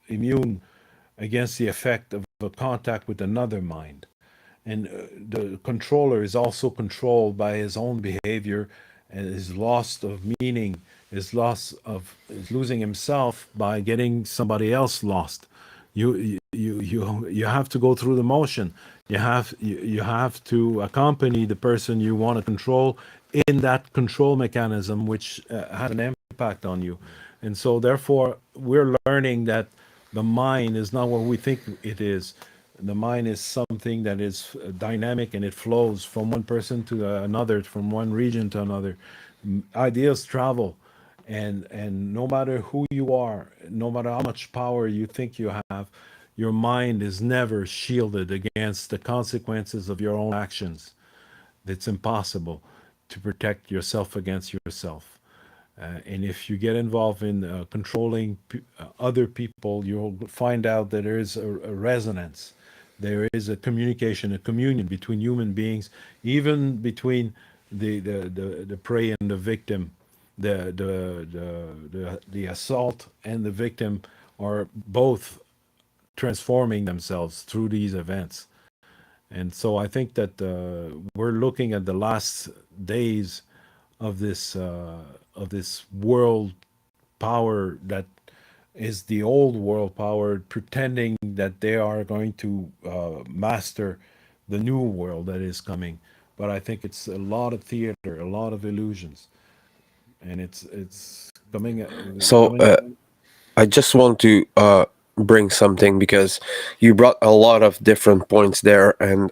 [SPEAKER 3] immune against the effect of a contact with another mind. And the controller is also controlled by his own behavior and his loss of meaning, his losing himself by getting somebody else lost. You have to go through the motion. You have to accompany the person you want to control in that control mechanism, which has an impact on you. And so, therefore, we're learning that the mind is not what we think it is. The mind is something that is dynamic, and it flows from one person to another, from one region to another. Ideas travel, and no matter who you are, no matter how much power you think you have, your mind is never shielded against the consequences of your own actions. It's impossible to protect yourself against yourself. And if you get involved in controlling other people, you'll find out that there is a resonance. There is a communication, a communion between human beings, even between the prey and the victim. The assault and the victim are both transforming themselves through these events. And so I think that we're looking at the last days of this world power that is the old world power, pretending that they are going to master the new world that is coming. But I think it's a lot of theater, a lot of illusions, and it's coming
[SPEAKER 1] So I just want to bring something, because you brought a lot of different points there, and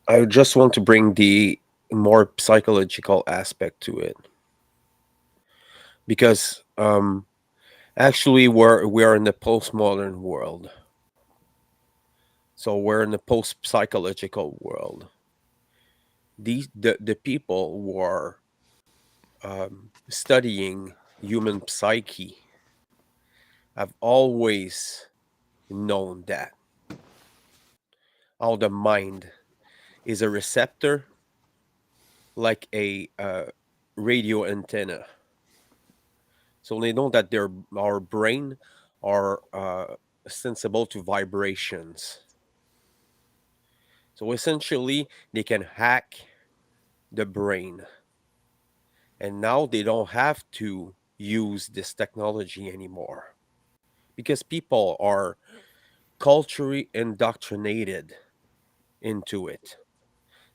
[SPEAKER 1] I just want to bring the more psychological aspect to it, because actually we are in the postmodern world, so we're in the post psychological world. The people who are studying human psyche have always known that how the mind is a receptor, like a radio antenna. So they know that our brain are sensible to vibrations. So essentially, they can hack the brain, and now they don't have to use this technology anymore, because people are culturally indoctrinated into it.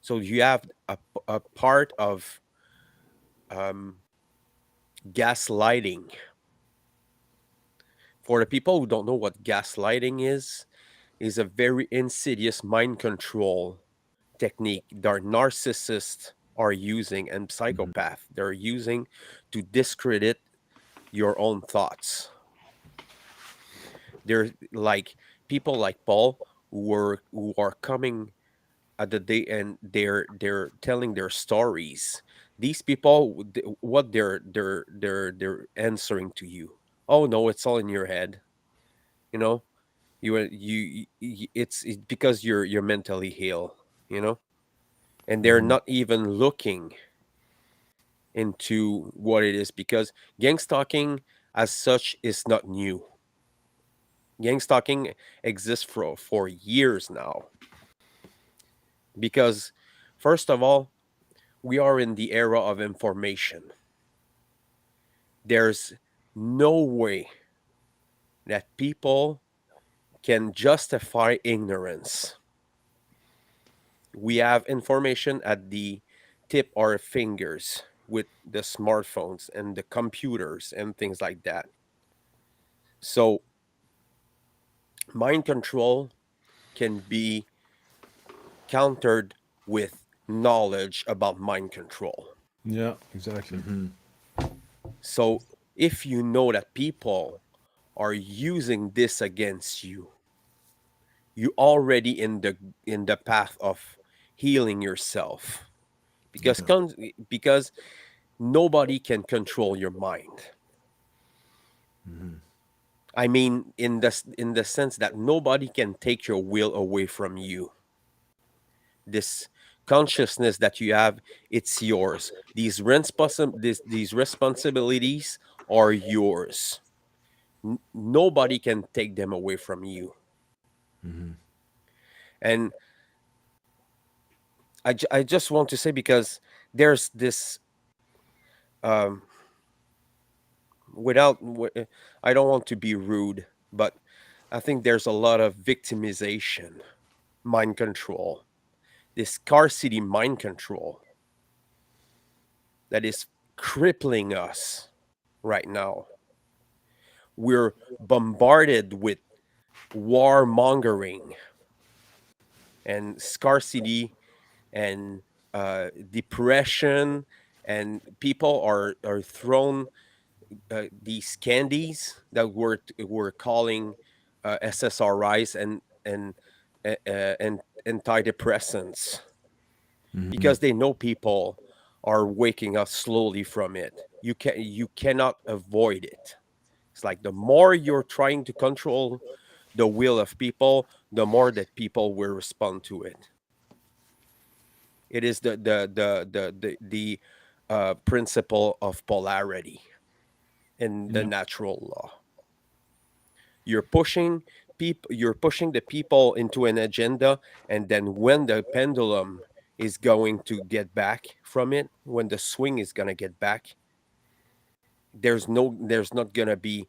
[SPEAKER 1] So you have a part of um, gaslighting. For the people who don't know what gaslighting is a very insidious mind control technique that narcissists are using, and psychopaths they're using to discredit your own thoughts. They're like people like Paul, who are coming at the day, and they're telling their stories. These people, what they're answering to you. Oh no, it's all in your head. You know, it's because you're mentally ill. You know, and they're not even looking into what it is, because gang stalking as such is not new. Gang stalking exists for years now, because first of all, we are in the era of information. There's no way that people can justify ignorance. We have information at the tip of our fingers with the smartphones and the computers and things like that. So mind control can be countered with knowledge about mind control.
[SPEAKER 3] yeah, exactly.
[SPEAKER 1] So if you know that people are using this against you, you already in the path of healing yourself, because because nobody can control your mind. I mean, in the sense that nobody can take your will away from you. This consciousness that you have, it's yours. These responsibilities are yours. Nobody can take them away from you.
[SPEAKER 3] Hmm.
[SPEAKER 1] And I just want to say, because there's this um without I don't want to be rude, but I think there's a lot of victimization, mind control, this scarcity mind control that is crippling us right now. We're bombarded with warmongering and scarcity and depression, and people are thrown these candies that we're calling SSRIs and antidepressants,
[SPEAKER 3] Hmm.
[SPEAKER 1] because they know people are waking up slowly from it. You cannot avoid it. It's like the more you're trying to control the will of people, the more that people will respond to it. It is the principle of polarity in the
[SPEAKER 3] Yeah.
[SPEAKER 1] natural law. You're pushing the people into an agenda, and then when the pendulum is going to get back from it, when the swing is going to get back, there's not going to be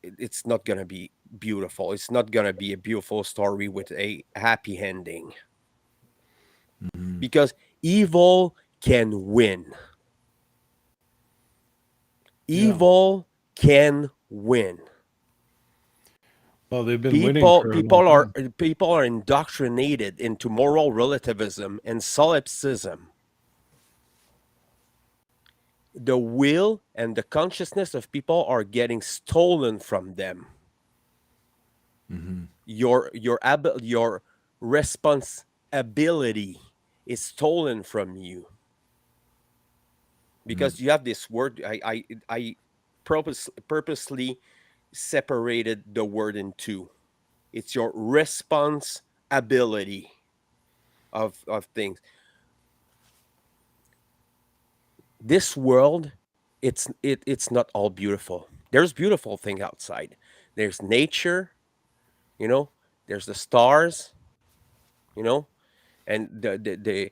[SPEAKER 1] it's not going to be beautiful. It's not going to be a beautiful story with a happy ending,
[SPEAKER 3] Hmm.
[SPEAKER 1] because evil can win.
[SPEAKER 3] Yeah.
[SPEAKER 1] Evil can win.
[SPEAKER 3] Well, they've been winning
[SPEAKER 1] people
[SPEAKER 3] for a long
[SPEAKER 1] people are
[SPEAKER 3] time.
[SPEAKER 1] people are indoctrinated into moral relativism and solipsism. The will and the consciousness of people are getting stolen from them.
[SPEAKER 3] Hmm.
[SPEAKER 1] Your responsibility is stolen from you, because you have this word. I purposely separated the word in two. It's your responsibility of things. This world, it's not all beautiful. There's beautiful thing outside. There's nature, you know. There's the stars, you know, and the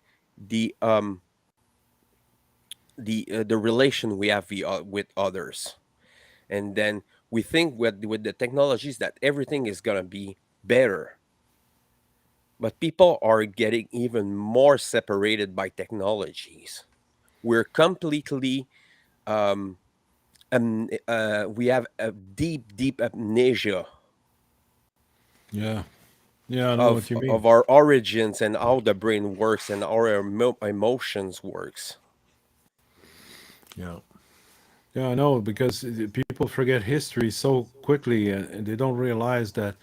[SPEAKER 1] relation we have with others. And then we think with the technologies that everything is gonna be better, but people are getting even more separated by technologies. We're completely um, we have a deep amnesia
[SPEAKER 3] Yeah. Yeah, I know what you mean.
[SPEAKER 1] of our origins and how the brain works and how our emotions works.
[SPEAKER 2] Yeah.
[SPEAKER 3] Yeah, I know, because people forget history so quickly, and they don't realize that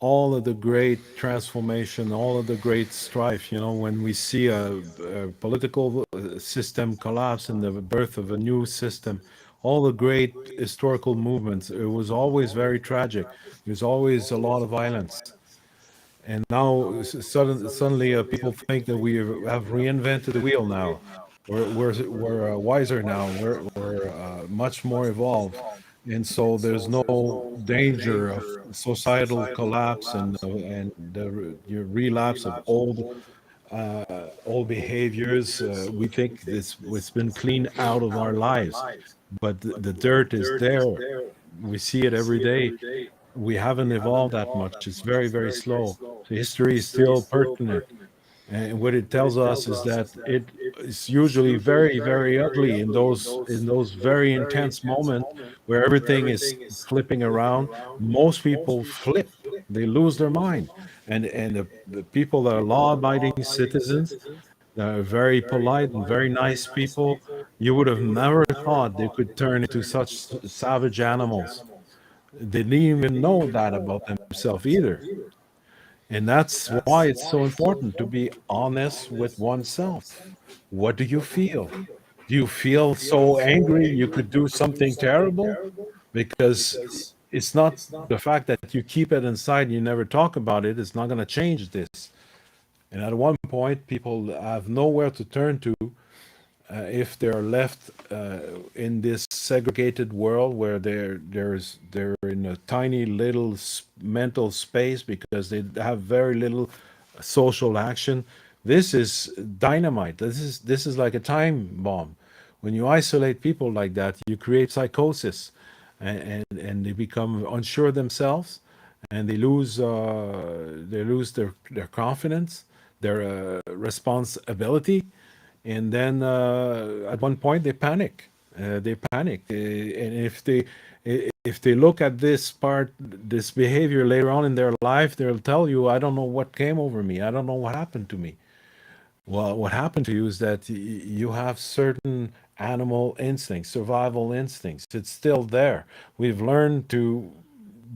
[SPEAKER 3] all of the great transformation, all of the great strife, when we see a political system collapse and the birth of a new system, all the great historical movements, it was always very tragic. There's always a lot of violence. And now suddenly people think that we have reinvented the wheel now. We're wiser now. We're much more evolved, and so there's no danger of societal collapse and the your relapse of old behaviors. We think this it's been cleaned out of our lives, but the dirt is there. We see it every day. We haven't evolved that much. It's very, very slow. So history is still pertinent. And what it tells us is that it is usually very, very ugly in those very intense moments where everything is flipping around. Most people flip; they lose their mind, and the people that are law-abiding citizens, that are very polite and very nice people, you would have never thought they could turn into such savage animals. They didn't even know that about themselves either. And that's why it's so important to be honest with oneself. What do you feel? Do you feel so angry you could do something terrible? Because it's not the fact that you keep it inside and you never talk about it. It's not going to change this. And at one point, people have nowhere to turn to if they're left in this segregated world where they're in a tiny little mental space because they have very little social action. This is dynamite. This is like a time bomb. When you isolate people like that, you create psychosis, and they become unsure themselves, and they lose their confidence, their responsibility, and then at one point they panic. And if they look at this behavior later on in their life, they'll tell you, "I don't know what came over me. I don't know what happened to me." Well, what happened to you is that you have certain animal instincts, survival instincts. It's still there. We've learned to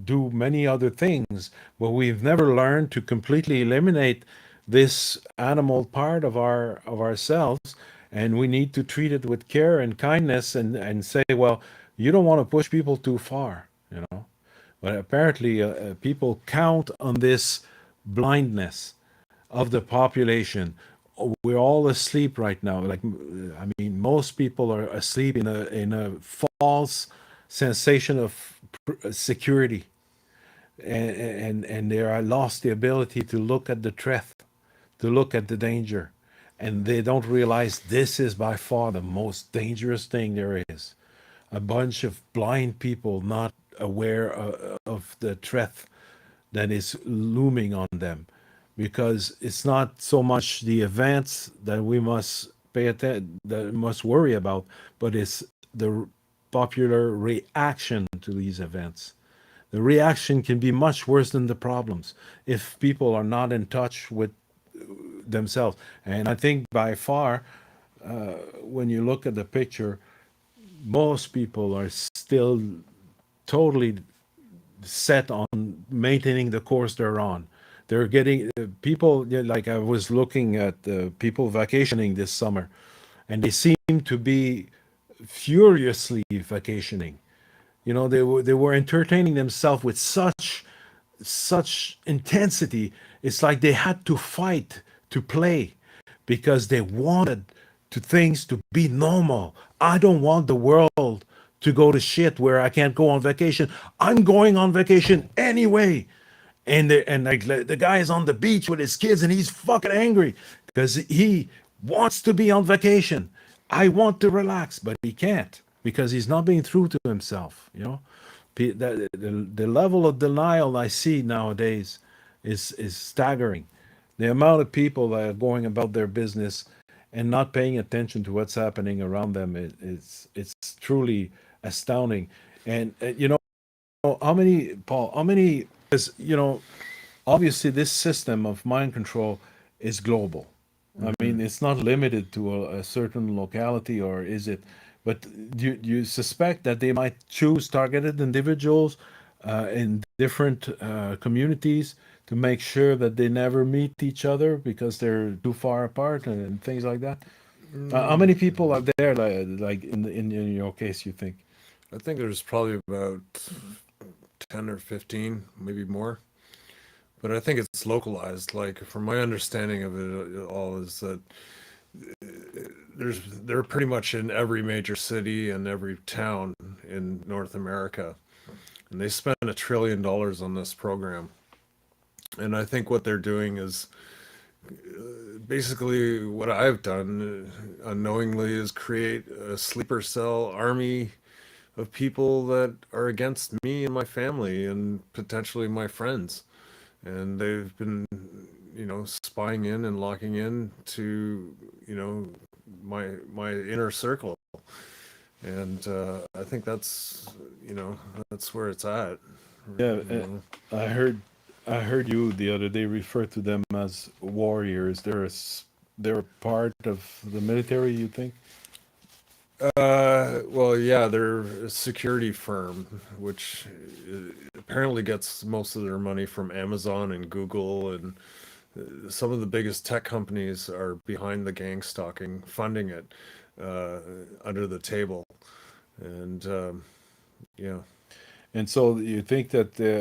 [SPEAKER 3] do many other things, but we've never learned to completely eliminate this animal part of ourselves, and we need to treat it with care and kindness, and say, well, you don't want to push people too far, you know. But apparently, people count on this blindness of the population. We're all asleep right now. Like, I mean, most people are asleep in a false sensation of security, and they are lost the ability to look at the threat, to look at the danger, and they don't realize this is by far the most dangerous thing there is. A bunch of blind people not aware of the threat that is looming on them, because it's not so much the events that we must pay attention, that we must worry about, but it's the popular reaction to these events. The reaction can be much worse than the problems if people are not in touch with themselves. And I think by far, when you look at the picture, most people are still totally set on maintaining the course they're on. They're getting people, yeah, like I was looking at people vacationing this summer, and they seem to be furiously vacationing. You know, they were entertaining themselves with such intensity. It's like they had to fight to play because they wanted to things to be normal. I don't want the world to go to shit where I can't go on vacation. I'm going on vacation anyway. And like the guy is on the beach with his kids and he's fucking angry because he wants to be on vacation. I want to relax, but he can't because he's not being true to himself. You know, the level of denial I see nowadays is staggering. The amount of people that are going about their business and not paying attention to what's happening around them, it's truly astounding. And how many, Paul? How many? Because obviously this system of mind control is global. I mean, it's not limited to a certain locality, or is it? But do you suspect that they might choose targeted individuals in different communities to make sure that they never meet each other because they're too far apart and things like that? How many people are there, like in your case, you think?
[SPEAKER 2] I think there's probably about 10 or 15, maybe more. But I think it's localized. Like, from my understanding of it all, is that they're pretty much in every major city and every town in North America, and they spent $1 trillion on this program. And I think what they're doing is basically what I've done unknowingly, is create a sleeper cell army of people that are against me and my family and potentially my friends. And they've been, spying in and locking in to, my inner circle. And I think that's where it's at.
[SPEAKER 3] Yeah,
[SPEAKER 2] You know.
[SPEAKER 3] I heard you the other day refer to them as warriors. They're a part of the military, you think?
[SPEAKER 2] Well, yeah, they're a security firm, which apparently gets most of their money from Amazon and Google, and some of the biggest tech companies are behind the gang stalking, funding it under the table. And yeah.
[SPEAKER 3] And so you think that they're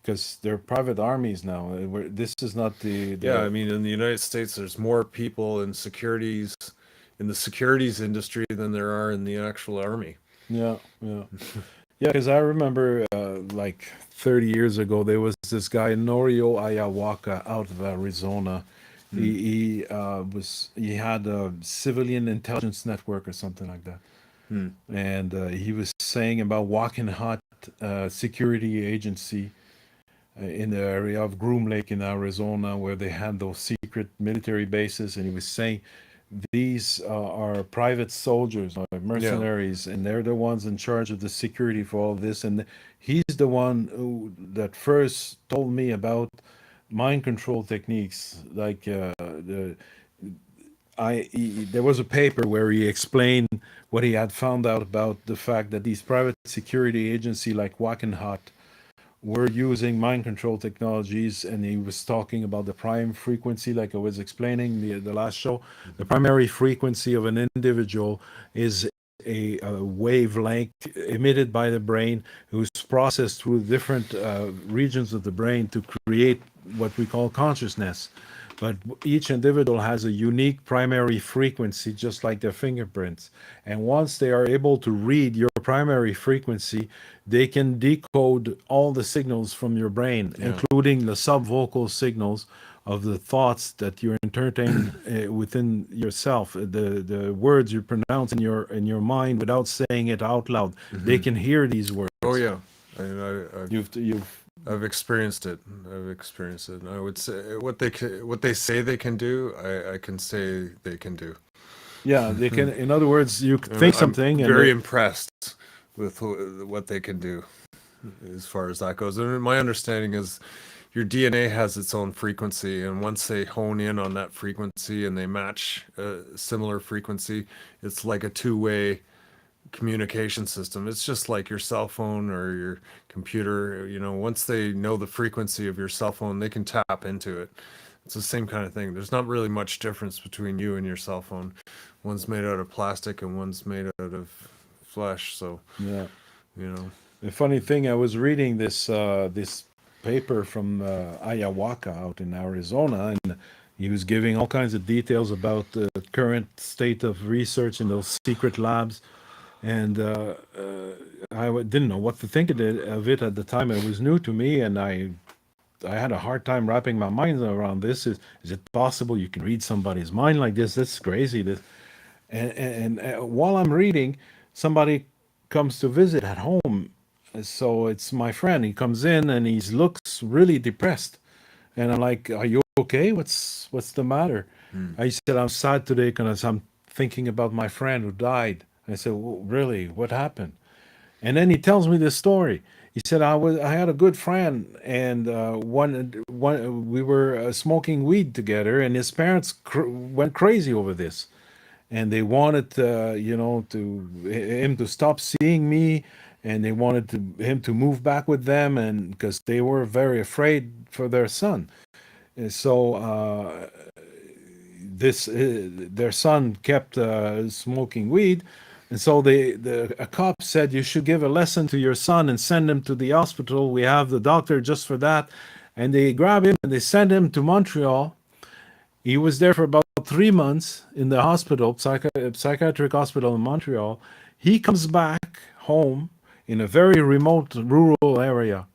[SPEAKER 3] because they're private armies now. This is not
[SPEAKER 2] Yeah, I
[SPEAKER 3] the
[SPEAKER 2] mean, in the United States, there's more people in the securities industry than there are in the actual army.
[SPEAKER 3] yeah, yeah. Yeah, because I remember like 30 years ago, there was this guy, Norio Ayawaka, out of Arizona. He had a civilian intelligence network or something like that. And he was saying about Walking Hut security agency in the area of Groom Lake in Arizona, where they had those secret military bases. And he was saying these are private soldiers or
[SPEAKER 2] Yeah.
[SPEAKER 3] mercenaries, and they're the ones in charge of the security for all this. And he's the one that first told me about mind control techniques. Like there was a paper where he explained what he had found out about the fact that these private security agency like Wackenhut were using mind control technologies, and he was talking about the prime frequency, like I was explaining the last show. The primary frequency of an individual is a wavelength emitted by the brain, who's processed through different regions of the brain to create what we call consciousness. But each individual has a unique primary frequency, just like their fingerprints. And once they are able to read your primary frequency, they can decode all the signals from your brain, including the subvocal signals of the thoughts that you entertain within yourself, the words you pronounce in your mind without saying it out loud. They can hear these words.
[SPEAKER 2] Oh yeah, I mean,
[SPEAKER 3] You've
[SPEAKER 2] I've experienced it. And I would say what they say they can do, I can say they can do.
[SPEAKER 3] Yeah, they can. In other words, you think something,
[SPEAKER 2] I'm
[SPEAKER 3] and
[SPEAKER 2] very impressed with what they can do as far as that goes. And my understanding is your DNA has its own frequency, and once they hone in on that frequency and they match a similar frequency, it's like a two-way communication system. It's just like your cell phone or your computer. Once they know the frequency of your cell phone, they can tap into it. It's the same kind of thing. There's not really much difference between you and your cell phone. One's made out of plastic and one's made out of flesh. So,
[SPEAKER 3] yeah.
[SPEAKER 2] you know,
[SPEAKER 3] The funny thing, I was reading this paper from Ayawaka out in Arizona, and he was giving all kinds of details about the current state of research in those secret labs. And didn't know what to think of it at the time. It was new to me, and I had a hard time wrapping my mind around this. Is it possible you can read somebody's mind like this? That's crazy. And while I'm reading, somebody comes to visit at home. So it's my friend. He comes in and he looks really depressed. And I'm like, "Are you okay? What's the matter?" I said, "I'm sad today because I'm thinking about my friend who died." I said, "Well, really? What happened?" And then he tells me this story. He said, I had a good friend, and one we were smoking weed together, and his parents went crazy over this, and they wanted him to stop seeing me, and they wanted him to move back with them, and because they were very afraid for their son. And so their son kept smoking weed, and so a cop said, "You should give a lesson to your son and send him to the hospital. We have the doctor just for that." And they grab him and they send him to Montreal. He was there for about 3 months in the hospital, psychiatric hospital in Montreal. He comes back home in a very remote rural area,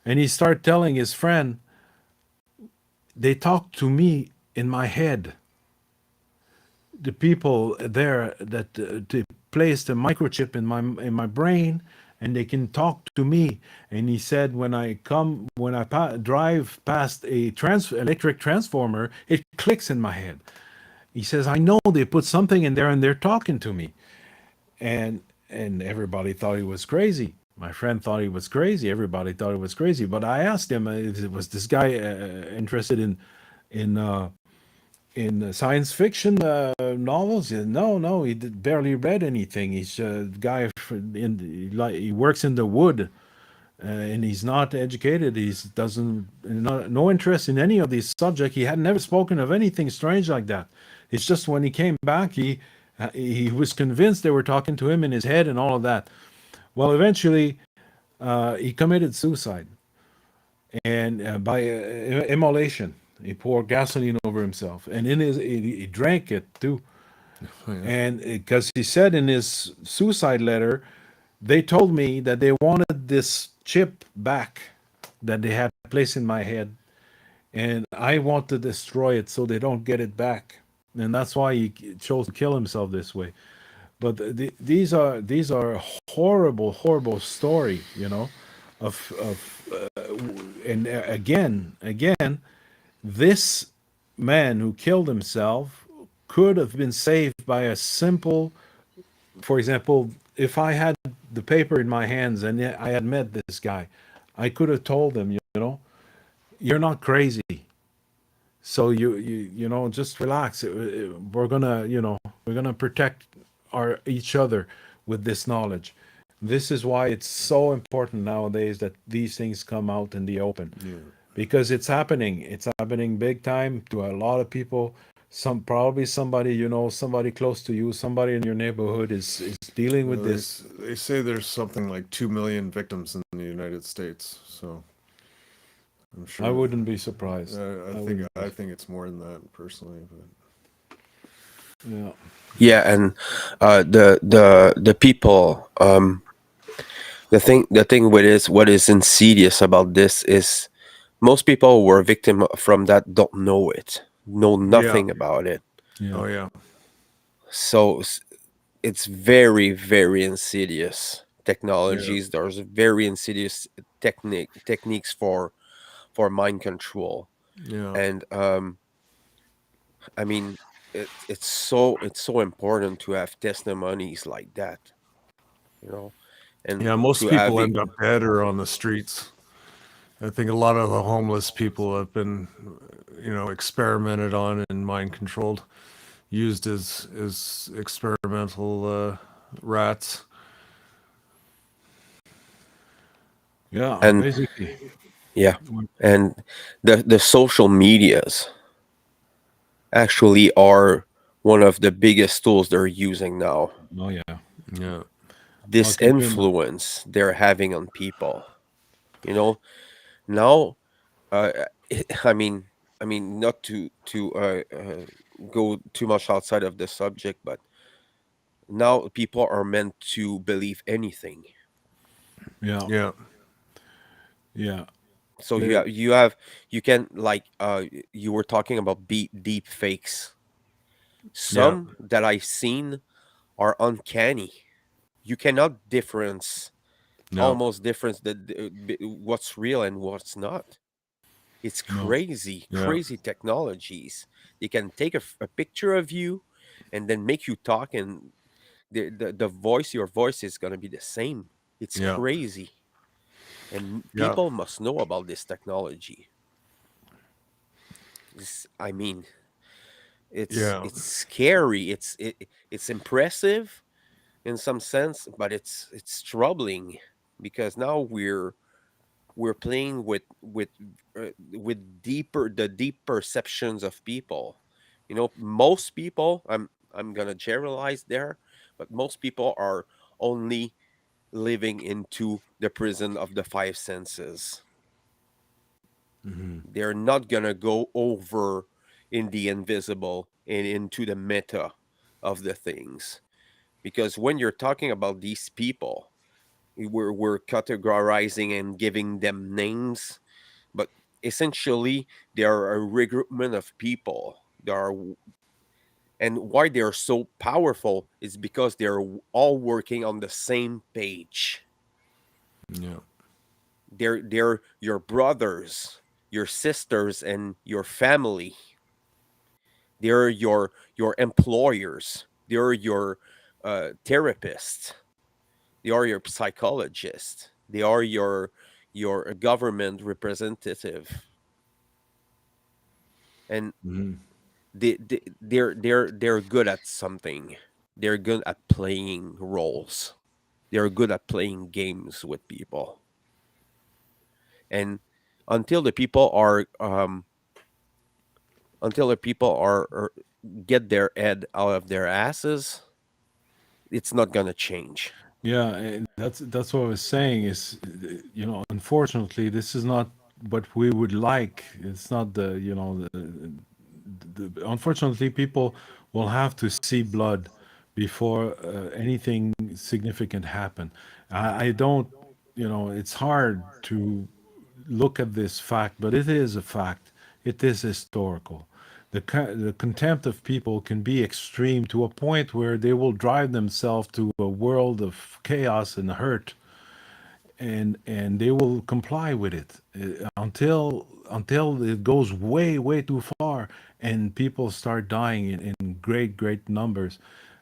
[SPEAKER 3] and he started telling his friend, "They talk to me in my head. The people there that they placed a microchip in my brain, and they can talk to me." And he said, when I drive past a electric transformer, it clicks in my head. He says, "I know they put something in there and they're talking to me." And everybody thought he was crazy. My friend thought he was crazy. Everybody thought he was crazy. But I asked him, was this guy interested in science fiction novels? No, he barely read anything. He's a guy he works in the wood, and he's not educated. He doesn't no interest in any of these subjects. He had never spoken of anything strange like that. It's just when he came back, he He was convinced they were talking to him in his head and all of that. Well, eventually, he committed suicide, and by immolation, he poured gasoline over himself, and he drank it too.
[SPEAKER 2] Oh, yeah.
[SPEAKER 3] And because he said in his suicide letter, they told me that they wanted this chip back that they had placed in my head, and I want to destroy it so they don't get it back. And that's why he chose to kill himself this way. But these are horrible, horrible story, of and again, this man who killed himself could have been saved by a simple, for example, if I had the paper in my hands and I had met this guy, I could have told him, you're not crazy. So just relax. We're gonna protect our each other with this knowledge. This is why it's so important nowadays that these things come out in the open,
[SPEAKER 2] Yeah.
[SPEAKER 3] because it's happening. It's happening big time to a lot of people. Probably somebody, somebody close to you, somebody in your neighborhood is dealing with
[SPEAKER 2] Well,
[SPEAKER 3] this.
[SPEAKER 2] they say there's something like 2 million victims in the United States. So I'm
[SPEAKER 3] I
[SPEAKER 2] sure.
[SPEAKER 3] wouldn't be surprised.
[SPEAKER 2] I
[SPEAKER 3] I
[SPEAKER 2] think
[SPEAKER 3] wouldn't be.
[SPEAKER 2] I think it's more than that personally. But
[SPEAKER 3] Yeah.
[SPEAKER 1] Yeah, and the people, the thing with is what is insidious about this is most people who are victim from that don't know it, know
[SPEAKER 2] yeah.
[SPEAKER 1] nothing about it.
[SPEAKER 3] Yeah.
[SPEAKER 2] Oh yeah.
[SPEAKER 1] So it's very, very insidious
[SPEAKER 2] Yeah.
[SPEAKER 1] technologies. There's very insidious techniques for mind control.
[SPEAKER 2] Yeah.
[SPEAKER 1] And I mean, it's so important to have testimonies like that, you know, and
[SPEAKER 2] Yeah. Most
[SPEAKER 1] to
[SPEAKER 2] people
[SPEAKER 1] have it.
[SPEAKER 2] end up dead or on the streets. I think a lot of the homeless people have been, experimented on and mind controlled, used as experimental rats.
[SPEAKER 3] Yeah.
[SPEAKER 1] And
[SPEAKER 3] Basically.
[SPEAKER 1] yeah, and the social medias actually are one of the biggest tools they're using now.
[SPEAKER 3] Oh yeah.
[SPEAKER 2] Yeah.
[SPEAKER 3] Well,
[SPEAKER 1] This
[SPEAKER 3] keep in mind.
[SPEAKER 1] influence they're having on people, you know. Now, uh, I mean, not to go too much outside of the subject, but now people are meant to believe anything.
[SPEAKER 3] Yeah.
[SPEAKER 2] Yeah.
[SPEAKER 3] Yeah.
[SPEAKER 1] So
[SPEAKER 3] Uh,
[SPEAKER 1] you can, like, you were talking about deep fakes.
[SPEAKER 2] Yeah.
[SPEAKER 1] Some that I've seen are uncanny. You cannot difference,
[SPEAKER 2] No.
[SPEAKER 1] almost difference what's real and what's not. It's
[SPEAKER 3] no.
[SPEAKER 1] crazy,
[SPEAKER 2] Yeah.
[SPEAKER 1] crazy technologies. They can take a picture of you and then make you talk, and the voice, your voice is going to be the same. It's
[SPEAKER 2] Yeah.
[SPEAKER 1] crazy. And
[SPEAKER 2] Yeah.
[SPEAKER 1] people must know about this technology. I mean,
[SPEAKER 2] Yeah.
[SPEAKER 1] it's scary. It's impressive in some sense, but it's troubling because now we're playing with the deep perceptions of people. Most people, I'm gonna generalize there, but most people are only living into the prison of the five senses.
[SPEAKER 3] Hmm.
[SPEAKER 1] They're not gonna go over in the invisible and into the meta of the things, because when you're talking about these people, we're categorizing and giving them names, but essentially they are a regroupment of people. And why they are so powerful is because they're all working on the same page.
[SPEAKER 2] Yeah.
[SPEAKER 1] They're your brothers, your sisters, and your family. They're your employers. They're your therapists. They are your psychologist. They are your government representative. And
[SPEAKER 3] Hmm.
[SPEAKER 1] they're good at something. They're good at playing roles. They're good at playing games with people. And until the people are until the people are get their head out of their asses, it's not gonna change.
[SPEAKER 3] Yeah, and that's what I was saying is, unfortunately, this is not what we would like. It's not unfortunately, people will have to see blood before anything significant happen. I don't, it's hard to look at this fact, but it is a fact. It is historical. The contempt of people can be extreme to a point where they will drive themselves to a world of chaos and hurt, and they will comply with it until it goes way too far, and people start dying in great numbers.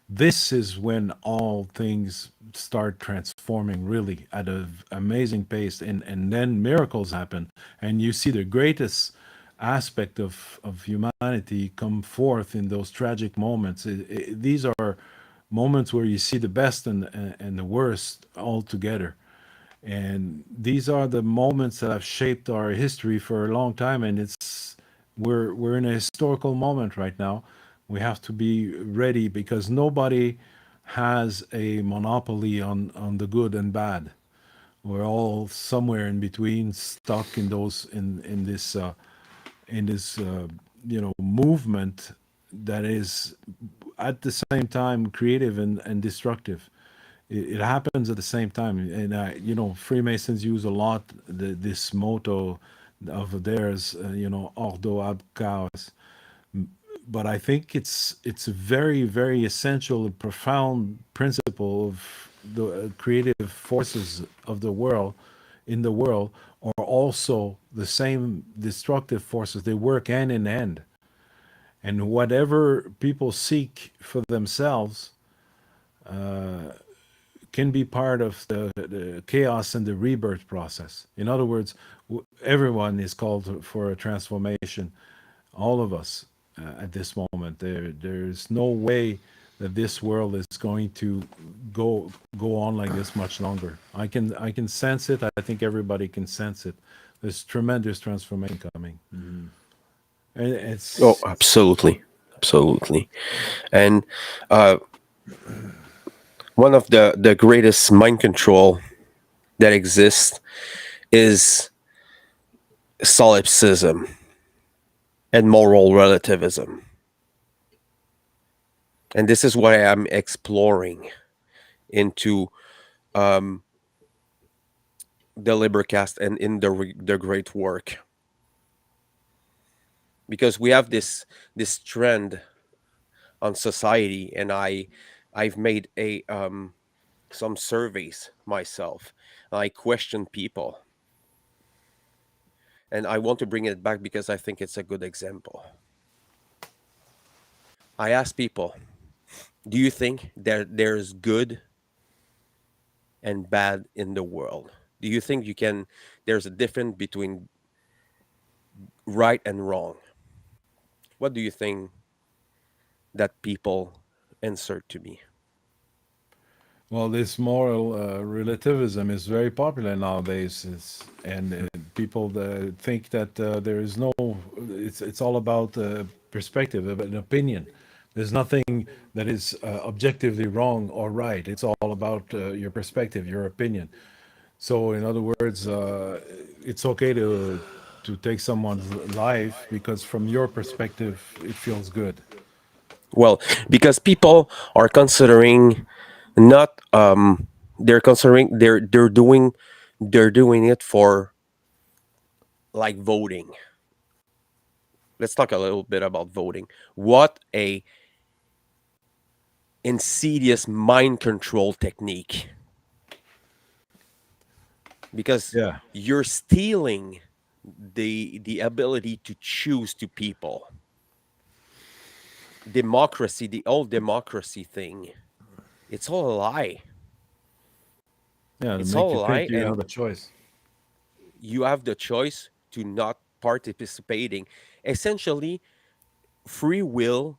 [SPEAKER 3] This is when all things start transforming really at an amazing pace, and then miracles happen, and you see the greatest aspect of humanity come forth in those tragic moments. These are moments where you see the best and the worst all together, and these are the moments that have shaped our history for a long time, and we're in a historical moment right now. We have to be ready because nobody has a monopoly on the good and bad. We're all somewhere in between, stuck in those in this movement that is at the same time creative and destructive. It happens at the same time, and Freemasons use a lot this motto of theirs, ordo ab chaos. But I think it's a very essential and profound principle of the creative forces of the world in the world are also the same destructive forces. They work hand in hand, and whatever people seek for themselves can be part of the chaos and the rebirth process. In other words, everyone is called for a transformation. All of us at this moment. There's no way that this world is going to go on like this much longer. I can sense it. I think everybody can sense it. There's tremendous transformation coming, and
[SPEAKER 1] Oh,
[SPEAKER 3] it's
[SPEAKER 1] absolutely, absolutely. And uh, one of the greatest mind control that exists is solipsism and moral relativism. And this is what I'm exploring into um, the LIBERcast and in the great work, because we have this trend on society, and I've made a some surveys myself. I question people, and I want to bring it back because I think it's a good example. I ask people, do you think that there's good and bad in the world? Do you think there's a difference between right and wrong? What do you think that people answer to me?
[SPEAKER 3] well, this moral relativism is very popular nowadays, and people think that there is no. It's all about perspective, of an opinion. There's nothing that is objectively wrong or right. It's all about your perspective, your opinion. So, in other words, it's okay to take someone's life because from your perspective, it feels good.
[SPEAKER 1] Well, because people are considering not they're considering they're doing it for, like, voting. Let's talk a little bit about voting. What a insidious mind control technique, because
[SPEAKER 3] Yeah.
[SPEAKER 1] you're stealing the ability to choose to people. Democracy, the old democracy thing, it's all a lie.
[SPEAKER 3] Yeah, to
[SPEAKER 1] It's
[SPEAKER 3] make
[SPEAKER 1] all
[SPEAKER 3] you
[SPEAKER 1] a
[SPEAKER 3] think
[SPEAKER 1] lie,
[SPEAKER 3] you
[SPEAKER 1] and
[SPEAKER 3] have a choice.
[SPEAKER 1] you have the choice to not participating. Essentially, free will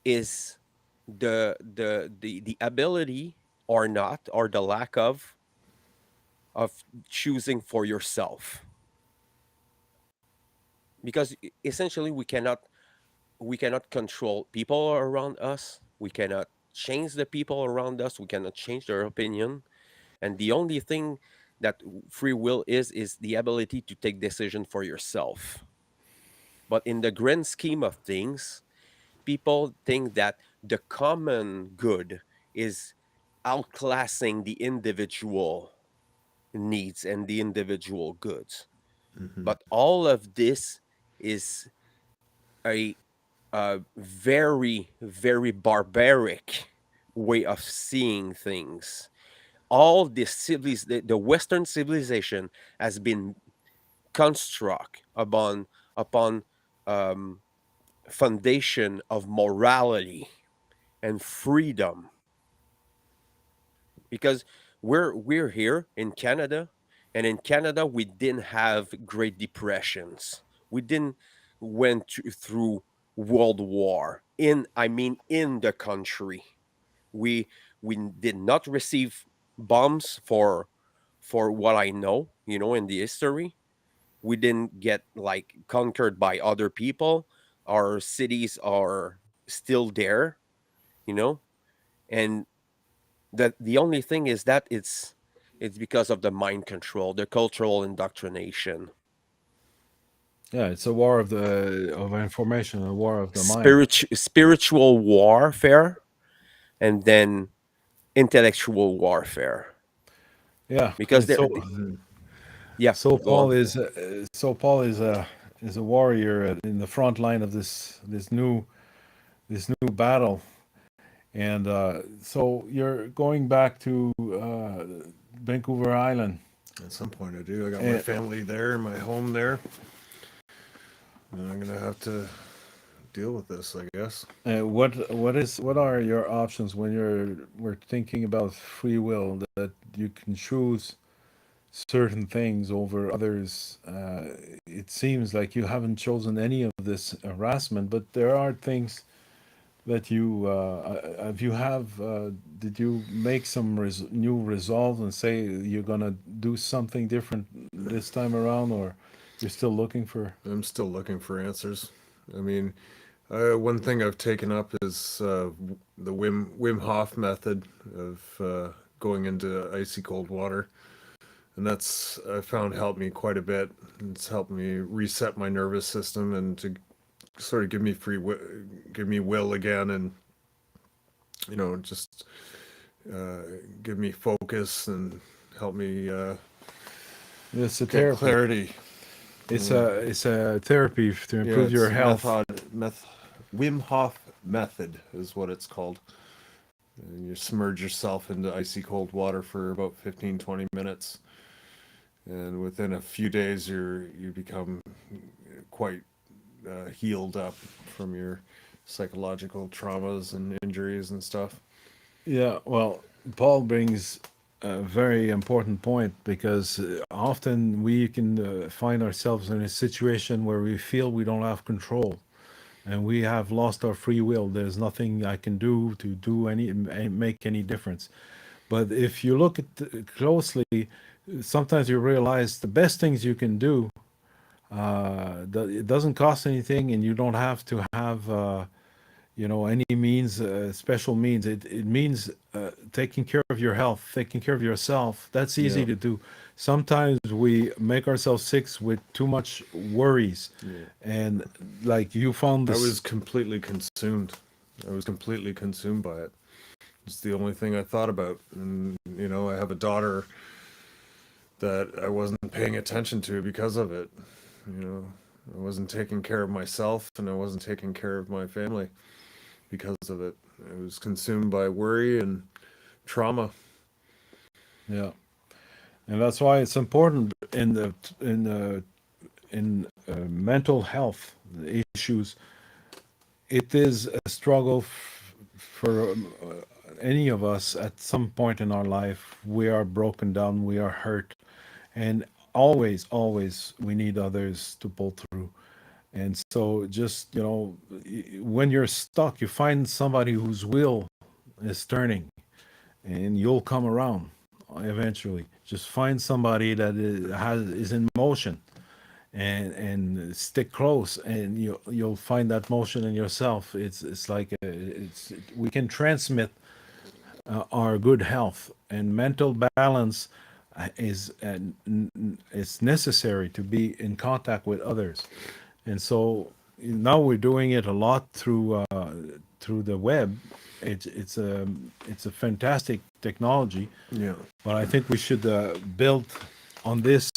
[SPEAKER 1] is the ability or not, or the lack of choosing for yourself, because essentially we cannot control people around us. We cannot change the people around us. We cannot change their opinion. And the only thing that free will is the ability to take decision for yourself. But in the grand scheme of things, people think that the common good is outclassing the individual needs and the individual goods.
[SPEAKER 2] Hmm.
[SPEAKER 1] But all of this is a, very, very barbaric way of seeing things. All the Western civilization has been construct upon um, foundation of morality and freedom, because we're here in Canada, and in Canada we didn't have Great Depressions. We didn't through World War in I mean in the country. We we did not receive bombs for what I know, in the history. We didn't get like conquered by other people. Our cities are still there, you know, and that the only thing is that it's because of the mind control, the cultural indoctrination,
[SPEAKER 3] Yeah, it's a war of information, a war of the mind.
[SPEAKER 1] spiritual warfare, and then intellectual warfare.
[SPEAKER 3] Yeah,
[SPEAKER 1] Because
[SPEAKER 3] and
[SPEAKER 1] there,
[SPEAKER 2] Hmm.
[SPEAKER 1] yeah,
[SPEAKER 3] so
[SPEAKER 1] go on.
[SPEAKER 3] Paul is a warrior in the front line of this new battle, and so you're going back to Vancouver Island.
[SPEAKER 2] At some point, I do. I got my
[SPEAKER 3] And,
[SPEAKER 2] family there, my home there, and I'm gonna have to deal with this, I guess.
[SPEAKER 3] what are your options when we're thinking about free will, that you can choose certain things over others? It seems like you haven't chosen any of this harassment, but there are things that you have you have did you make some new resolve and say you're gonna do something different this time around, or you're still looking for?
[SPEAKER 2] I'm still looking for answers. I mean, one thing I've taken up is the Wim Hof method of going into icy cold water, and that's I found helped me quite a bit. It's helped me reset my nervous system and to sort of give me will again, and just uh, give me focus and help me
[SPEAKER 3] It's a
[SPEAKER 2] get
[SPEAKER 3] therapy.
[SPEAKER 2] clarity.
[SPEAKER 3] It's a therapy to
[SPEAKER 2] Yeah,
[SPEAKER 3] improve your
[SPEAKER 2] it's
[SPEAKER 3] health.
[SPEAKER 2] Wim Hof method is what it's called. And you submerge yourself into icy cold water for about 15-20 minutes, and within a few days you become quite healed up from your psychological traumas and injuries and stuff.
[SPEAKER 3] Yeah, well, Paul brings a very important point, because often we can find ourselves in a situation where we feel we don't have control and we have lost our free will. There's nothing I can do to do make any difference. But if you look at closely, sometimes you realize the best things you can do, that it doesn't cost anything, and you don't have to have any means, special means. It means taking care of your health, taking care of yourself. That's easy
[SPEAKER 2] Yeah,
[SPEAKER 3] to do. Sometimes we make ourselves sick with too much worries,
[SPEAKER 2] yeah.
[SPEAKER 3] and like you found
[SPEAKER 2] I
[SPEAKER 3] this.
[SPEAKER 2] was completely consumed. I was completely consumed by it. It's the only thing I thought about. And, I have a daughter that I wasn't paying attention to because of it. You know, I wasn't taking care of myself and I wasn't taking care of my family because of it. I was consumed by worry and trauma.
[SPEAKER 3] Yeah, and that's why it's important in mental health issues. It is a struggle for any of us at some point in our life. We are broken down, we are hurt, and always we need others to pull through. And so, just when you're stuck, you find somebody whose wheel is turning, and you'll come around eventually. Just find somebody that is in motion, and stick close, and you'll find that motion in yourself. It's like we can transmit our good health, and mental balance is necessary to be in contact with others. And so now we're doing it a lot through the web. It's a fantastic technology,
[SPEAKER 2] Yeah.
[SPEAKER 3] but I think we should build on this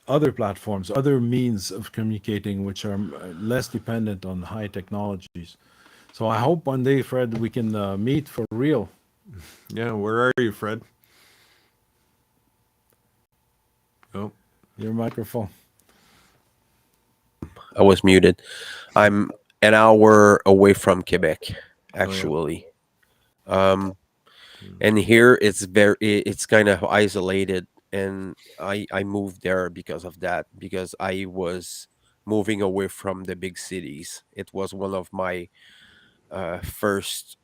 [SPEAKER 3] other platforms, other means of communicating, which are less dependent on high technologies. So I hope one day, Fred, we can meet for real.
[SPEAKER 2] Yeah. Where are you, Fred? Oh.
[SPEAKER 3] Your microphone.
[SPEAKER 1] I was muted. I'm an hour away from Quebec,
[SPEAKER 2] Oh yeah.
[SPEAKER 1] actually. Um, and here it's kind of isolated, and I moved there because of that, because I was moving away from the big cities. It was one of my first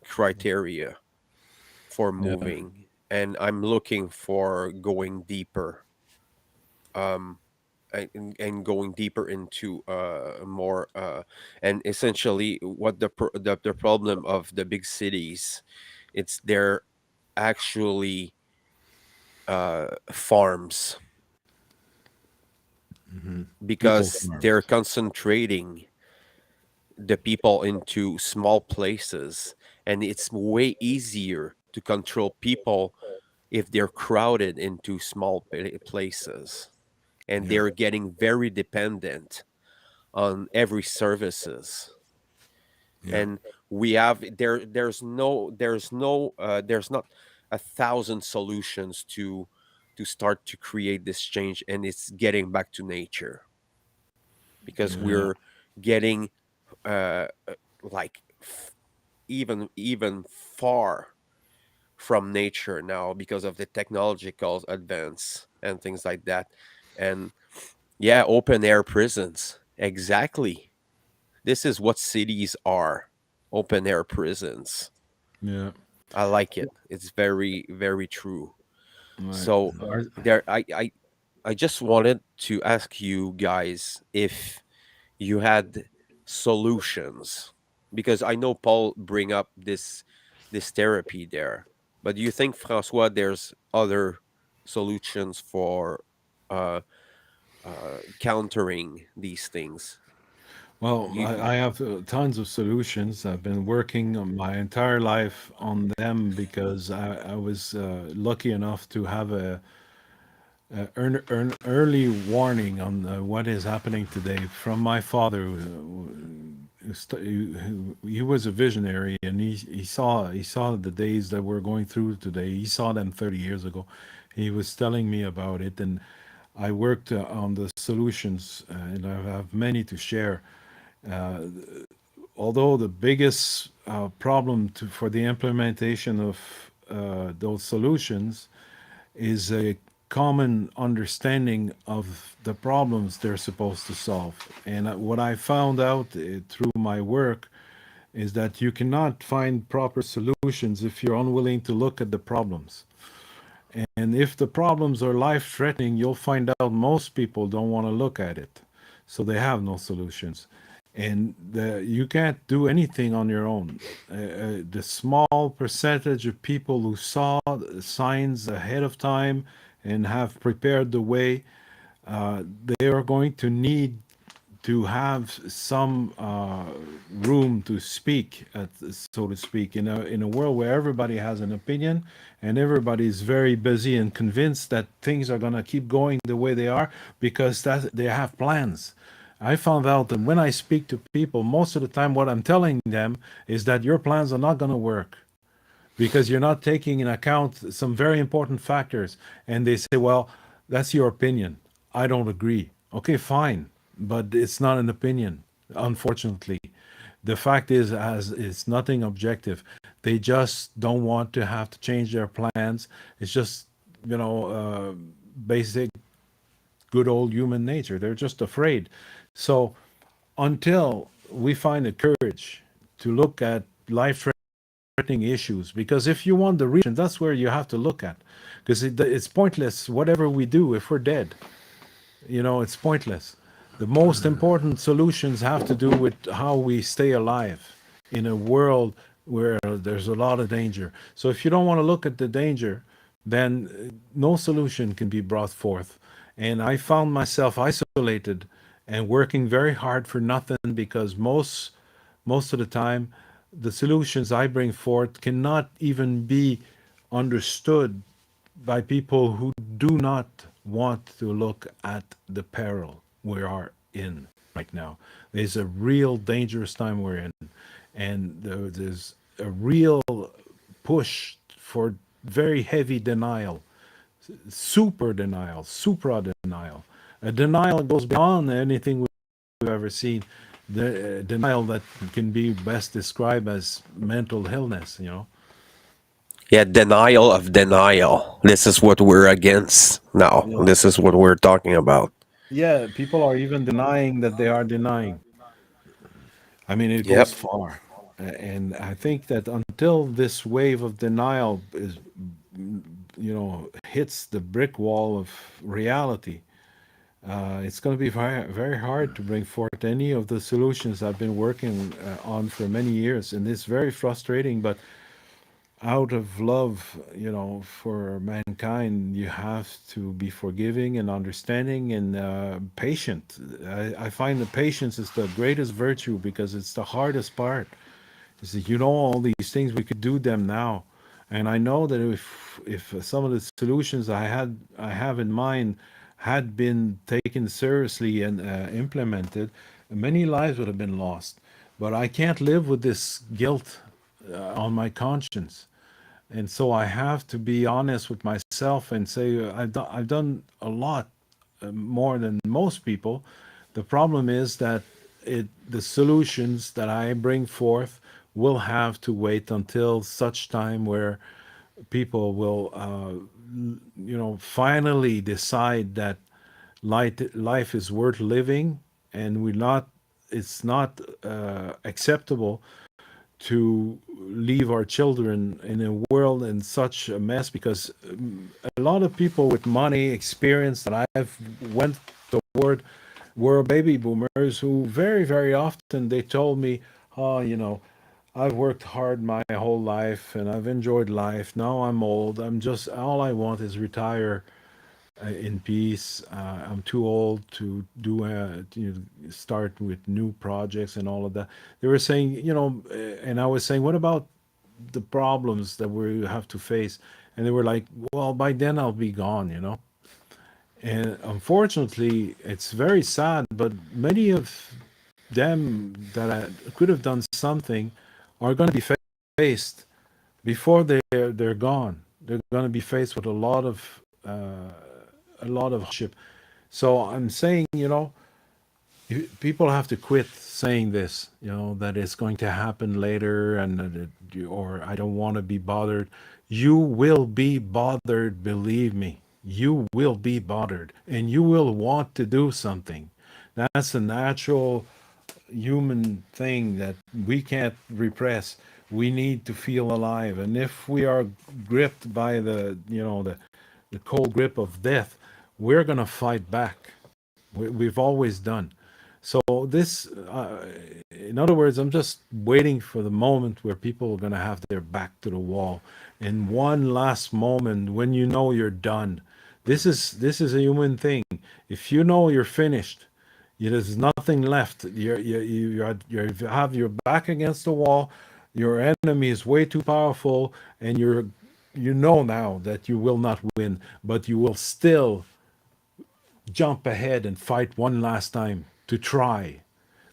[SPEAKER 1] criteria for
[SPEAKER 3] Yeah.
[SPEAKER 1] moving, and I'm looking for going deeper. Um, and going deeper into more and essentially what the problem of the big cities, it's they're actually farms,
[SPEAKER 3] People
[SPEAKER 1] because they're
[SPEAKER 3] farms.
[SPEAKER 1] concentrating the people into small places, and it's way easier to control people if they're crowded into small places, and
[SPEAKER 2] Yeah.
[SPEAKER 1] they're getting very dependent on every services.
[SPEAKER 2] Yeah.
[SPEAKER 1] And we have there's not 1,000 solutions to start to create this change, and it's getting back to nature, because
[SPEAKER 3] Yeah.
[SPEAKER 1] we're getting like even far from nature now because of the technological advance and things like that. And yeah, open air prisons, exactly. This is what cities are: open air prisons.
[SPEAKER 3] Yeah.
[SPEAKER 1] I like it. It's very, very true.
[SPEAKER 3] Right.
[SPEAKER 1] So there, I just wanted to ask you guys if you had solutions, because I know Paul bring up this therapy there, but do you think, Francois, there's other solutions for uh, countering these things?
[SPEAKER 3] Well,
[SPEAKER 1] You
[SPEAKER 3] I have tons of solutions. I've been working on my entire life on them because I was lucky enough to have an early warning on what is happening today from my father. He was a visionary, and he saw the days that we're going through today. He saw them 30 years ago. He was telling me about it, and I worked on the solutions, and I have many to share. Uh, Although the biggest problem for the implementation of those solutions is a common understanding of the problems they're supposed to solve. And what I found out through my work is that you cannot find proper solutions if you're unwilling to look at the problems. And if the problems are life threatening, you'll find out most people don't want to look at it. So they have no solutions. And you can't do anything on your own. The small percentage of people who saw the signs ahead of time and have prepared the way, they are going to need to have some room to speak, so to speak, in a world where everybody has an opinion and everybody is very busy and convinced that things are going to keep going the way they are because they have plans. I found out that when I speak to people, most of the time, what I'm telling them is that your plans are not going to work because you're not taking into account some very important factors. And they say, well, that's your opinion. I don't agree. Okay, fine. But it's not an opinion, unfortunately. The fact is, as it's nothing objective. They just don't want to have to change their plans. It's just, basic good old human nature. They're just afraid. So until we find the courage to look at life threatening issues, because if you want the reason, that's where you have to look at, because it's pointless whatever we do if we're dead. It's pointless. The most important solutions have to do with how we stay alive in a world where there's a lot of danger. So if you don't want to look at the danger, then no solution can be brought forth. And I found myself isolated and working very hard for nothing, because most of the time the solutions I bring forth cannot even be understood by people who do not want to look at the peril we are in right now. There's a real dangerous time we're in, and there's a real push for very heavy denial, super denial, supra denial, a denial that goes beyond anything we've ever seen. The denial that can be best described as mental illness, you know.
[SPEAKER 1] Yeah, denial of denial. This is what we're against now.
[SPEAKER 3] Yeah.
[SPEAKER 1] This is what we're talking about.
[SPEAKER 3] Yeah, people are even denying that they are denying. I mean, it
[SPEAKER 1] Yep.
[SPEAKER 3] goes far. And I think that until this wave of denial is, hits the brick wall of reality, it's going to be very, very hard to bring forth any of the solutions I've been working on for many years. And it's very frustrating, but out of love, for mankind, you have to be forgiving and understanding and patient. I find that patience is the greatest virtue, because it's the hardest part. Is that all these things, we could do them now, and I know that if some of the solutions I have in mind had been taken seriously and implemented, many lives would have been lost. But I can't live with this guilt on my conscience. And so I have to be honest with myself and say, I've done a lot more than most people. The problem is that the solutions that I bring forth will have to wait until such time where people will, finally decide that life is worth living, and it's not acceptable to leave our children in a world in such a mess, because a lot of people with money, experience that I've went toward, were baby boomers who very, very often they told me, oh, I've worked hard my whole life and I've enjoyed life. Now I'm old. All I want is retire in peace. I'm too old to do start with new projects and all of that. They were saying, and I was saying, what about the problems that we have to face? And they were like, well, by then I'll be gone. And unfortunately, it's very sad, but many of them that could have done something are going to be faced before they're gone. They're going to be faced with a lot of hardship. So I'm saying, people have to quit saying this, that it's going to happen later, and or I don't want to be bothered. You will be bothered, believe me. You will be bothered, and you will want to do something. That's a natural human thing that we can't repress. We need to feel alive, and if we are gripped by the cold grip of death, we're gonna fight back. We've always done. So this, in other words, I'm just waiting for the moment where people are gonna have their back to the wall, and one last moment when you know you're done. This is a human thing. If you know you're finished, there's nothing left. You have your back against the wall. Your enemy is way too powerful, and you know now that you will not win, but you will still jump ahead and fight one last time to try,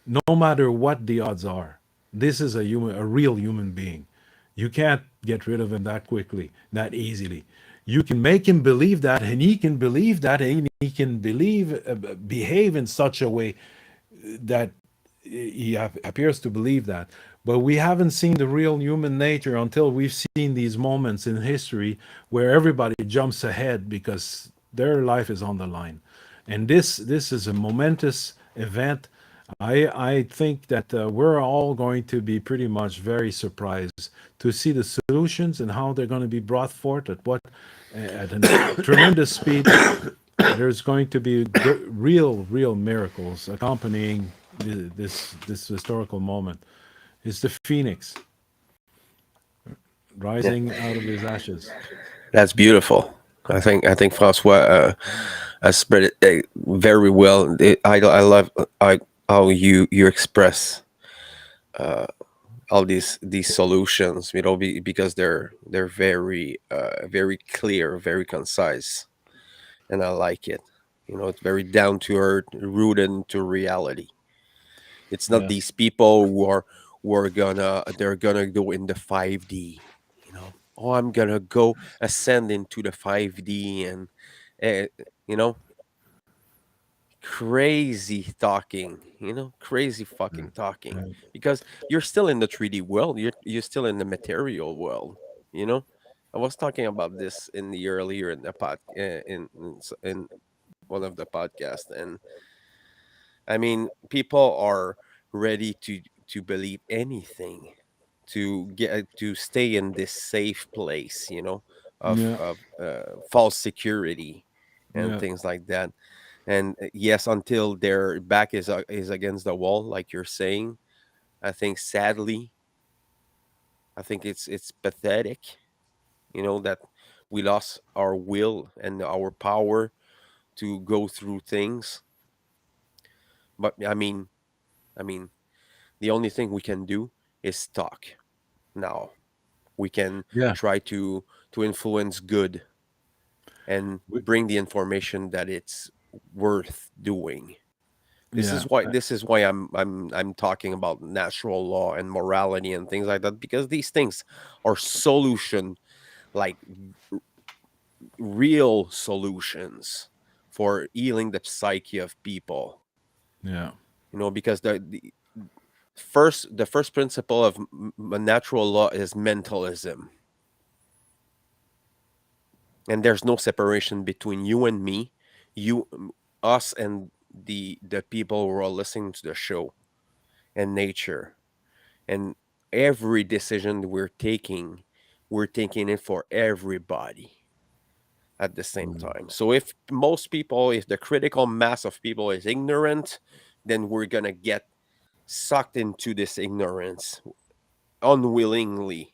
[SPEAKER 3] no matter what the odds are. This is a real human being. You can't get rid of him that quickly, that easily. You can make him believe that, and he can believe that, and he can behave in such a way that he appears to believe that. But we haven't seen the real human nature until we've seen these moments in history where everybody jumps ahead because their life is on the line. And this is a momentous event. I think that we're all going to be pretty much very surprised to see the solutions and how they're going to be brought forth at a tremendous speed. There's going to be real miracles accompanying this historical moment. It's the phoenix.
[SPEAKER 1] Yeah,
[SPEAKER 3] rising out of his ashes.
[SPEAKER 1] that's beautiful. I think Francois has spread it very well. I love how you express all these solutions. Because they're very very clear, very concise, and I like it. It's very down to earth, rooted into reality. It's not
[SPEAKER 3] Yes.
[SPEAKER 1] these people who are they're gonna go in the 5D. Oh, I'm gonna go ascend into the 5D, and uh, you know crazy talking. Crazy fucking talking,
[SPEAKER 3] Yeah.
[SPEAKER 1] because you're still in the 3D world. You're still in the material world. You know, I was talking about this in the earlier in the in one of the podcasts, and I mean, people are ready to believe anything, to get to stay in this safe place, of
[SPEAKER 3] Yeah.
[SPEAKER 1] false security and
[SPEAKER 3] Yeah.
[SPEAKER 1] things like that. And yes, until their back is against the wall, like you're saying, I think sadly, I think it's pathetic, that we lost our will and our power to go through things. But I mean, the only thing we can do is talk now. We can
[SPEAKER 3] Yeah.
[SPEAKER 1] try to influence good and
[SPEAKER 3] We,
[SPEAKER 1] bring the information that it's worth doing. This is
[SPEAKER 3] yeah.
[SPEAKER 1] why this is why I'm talking about natural law and morality and things like that, because these things are solution, like real solutions for healing the psyche of people.
[SPEAKER 3] Yeah.
[SPEAKER 1] Because the first principle of natural law is mentalism, and there's no separation between you and me, you, us, and the people who are listening to the show, and nature. And every decision we're taking it for everybody at the same
[SPEAKER 3] Mm.
[SPEAKER 1] time. So if the critical mass of people is ignorant, then we're gonna get sucked into this ignorance unwillingly.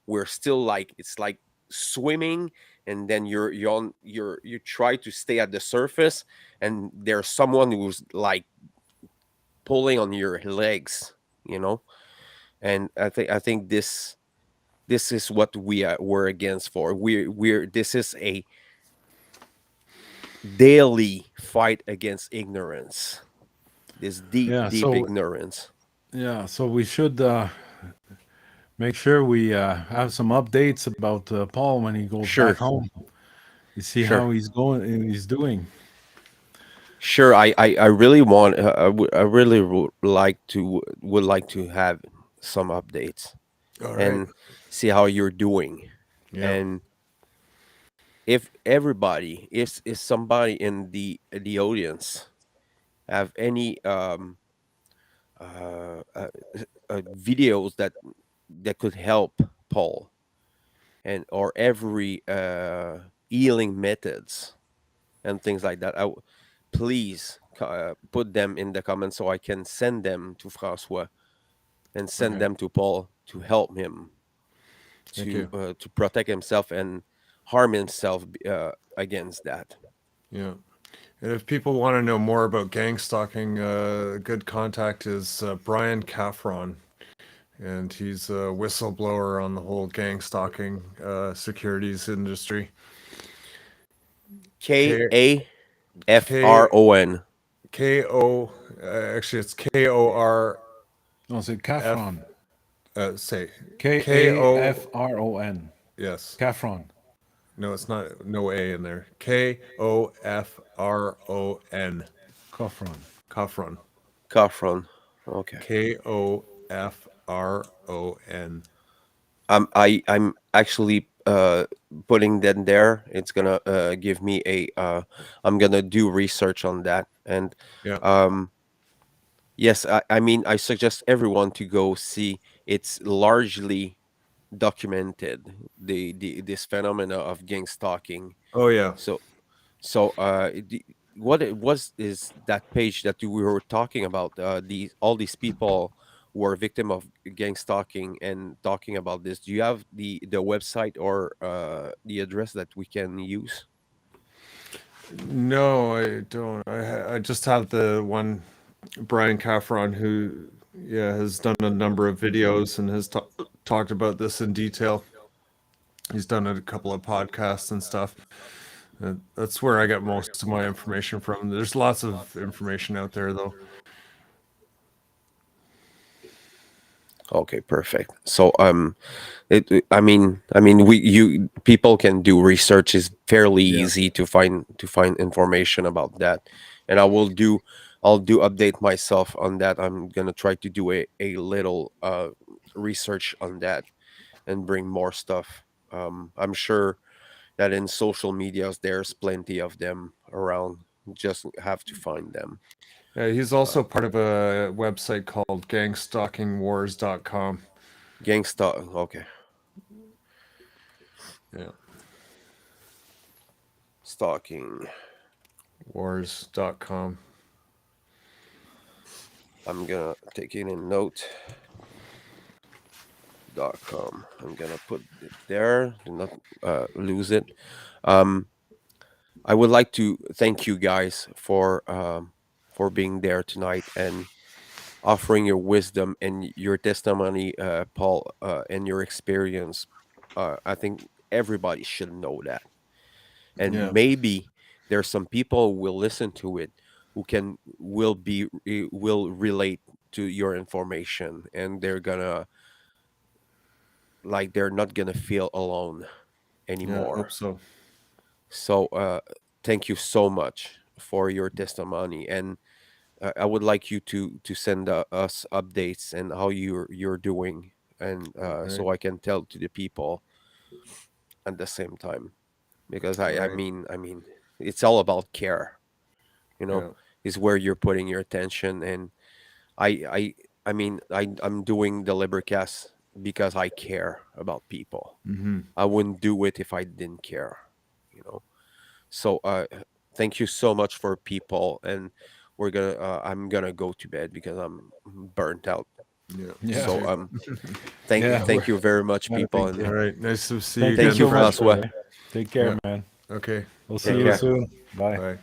[SPEAKER 1] We're still, like, it's like swimming, and then you try to stay at the surface, and there's someone who's like pulling on your legs, you know and I think this is what we're against. For we're this is a daily fight against ignorance, this deep
[SPEAKER 3] Yeah.
[SPEAKER 1] deep
[SPEAKER 3] So
[SPEAKER 1] ignorance.
[SPEAKER 3] yeah. So we should make sure we have some updates about Paul when he goes back
[SPEAKER 1] Sure,
[SPEAKER 3] home. You see
[SPEAKER 1] sure,
[SPEAKER 3] how he's going. He's doing.
[SPEAKER 1] sure. I really want, I really would like to have some updates
[SPEAKER 2] All right.
[SPEAKER 1] and see how you're doing.
[SPEAKER 2] Yeah.
[SPEAKER 1] And if everybody is somebody in the audience have any videos that could help Paul, and or every healing methods and things like that, please put them in the comments so I can send them to Francois and send
[SPEAKER 2] Okay.
[SPEAKER 1] them to Paul to help him
[SPEAKER 2] Thank you.
[SPEAKER 1] to protect himself and harm himself against that.
[SPEAKER 2] Yeah. And if people want to know more about gang stalking, a good contact is Brian Caffron, and he's a whistleblower on the whole gang stalking securities industry.
[SPEAKER 1] K
[SPEAKER 2] K
[SPEAKER 1] A F
[SPEAKER 2] K
[SPEAKER 1] R O N.
[SPEAKER 2] K O. Actually, it's KORF.
[SPEAKER 3] No, it's Kafron.
[SPEAKER 2] Say
[SPEAKER 3] K
[SPEAKER 2] K
[SPEAKER 3] A
[SPEAKER 2] O.
[SPEAKER 3] F R O N.
[SPEAKER 2] Yes.
[SPEAKER 3] Kafron.
[SPEAKER 2] No, it's not. No A in there. KOFRON.
[SPEAKER 3] Kafron.
[SPEAKER 2] Caffron.
[SPEAKER 1] Caffron. Okay.
[SPEAKER 2] KOFRON.
[SPEAKER 1] I'm actually putting that there. It's gonna give me a I'm gonna do research on that. And
[SPEAKER 2] Yeah.
[SPEAKER 1] um yes, I mean, I suggest everyone to go see. It's largely documented, this phenomena of gang stalking.
[SPEAKER 2] Oh yeah.
[SPEAKER 1] So what it was is that page that we were talking about, these all these people who are victim of gang stalking and talking about this, do you have the website or the address that we can use?
[SPEAKER 2] No, I don't. I just have the one Brian Caffron who, yeah, has done a number of videos and has talked about this in detail. He's done a couple of podcasts and stuff. That's where I get most of my information from. There's lots of information out there, though.
[SPEAKER 1] Okay, perfect. So we you people can do research. Is fairly
[SPEAKER 2] Yeah.
[SPEAKER 1] easy to find information about that, and I'll do update myself on that. I'm gonna try to do a little research on that and bring more stuff. I'm sure that in social medias there's plenty of them around. Just have to find them.
[SPEAKER 2] Yeah, he's also part of a website called gangstalkingwars.com.
[SPEAKER 1] Gangsta. Okay,
[SPEAKER 2] Yeah,
[SPEAKER 1] stalking.
[SPEAKER 2] wars.com.
[SPEAKER 1] I'm gonna take it in note. .com. I'm gonna put it there. Do not lose it. Um, I would like to thank you guys for being there tonight and offering your wisdom and your testimony, Paul, and your experience. I think everybody should know that, and
[SPEAKER 2] Yeah.
[SPEAKER 1] maybe there's some people who will listen to it who will relate to your information, and they're not gonna feel alone
[SPEAKER 2] Yeah, I hope
[SPEAKER 1] anymore.
[SPEAKER 2] so.
[SPEAKER 1] So thank you so much for your testimony, and I would like you to send us updates and how you're doing, and
[SPEAKER 2] All right.
[SPEAKER 1] so I can tell to the people at the same time, because
[SPEAKER 2] All right.
[SPEAKER 1] I mean it's all about care, you know,
[SPEAKER 2] Yeah.
[SPEAKER 1] is where you're putting your attention. And I I I'm doing the Libercast because I care about people.
[SPEAKER 2] Mm-hmm.
[SPEAKER 1] I wouldn't do it if I didn't care, you know. So thank you so much for people, and I'm gonna go to bed because I'm burnt out.
[SPEAKER 2] Yeah. Me
[SPEAKER 3] Yeah.
[SPEAKER 1] So
[SPEAKER 2] too.
[SPEAKER 3] Yeah.
[SPEAKER 1] thank you very much,
[SPEAKER 3] I
[SPEAKER 1] people,
[SPEAKER 3] think
[SPEAKER 2] All
[SPEAKER 1] and
[SPEAKER 2] right. Nice to see you
[SPEAKER 3] thank you
[SPEAKER 1] thank
[SPEAKER 2] again,
[SPEAKER 1] you,
[SPEAKER 3] so much,
[SPEAKER 2] Fred.
[SPEAKER 1] Francois.
[SPEAKER 3] Take
[SPEAKER 2] Yeah.
[SPEAKER 3] care, man.
[SPEAKER 2] Okay.
[SPEAKER 3] We'll see
[SPEAKER 1] Take
[SPEAKER 3] you
[SPEAKER 2] Bye-bye.
[SPEAKER 1] care.
[SPEAKER 3] soon. Bye.
[SPEAKER 2] Bye.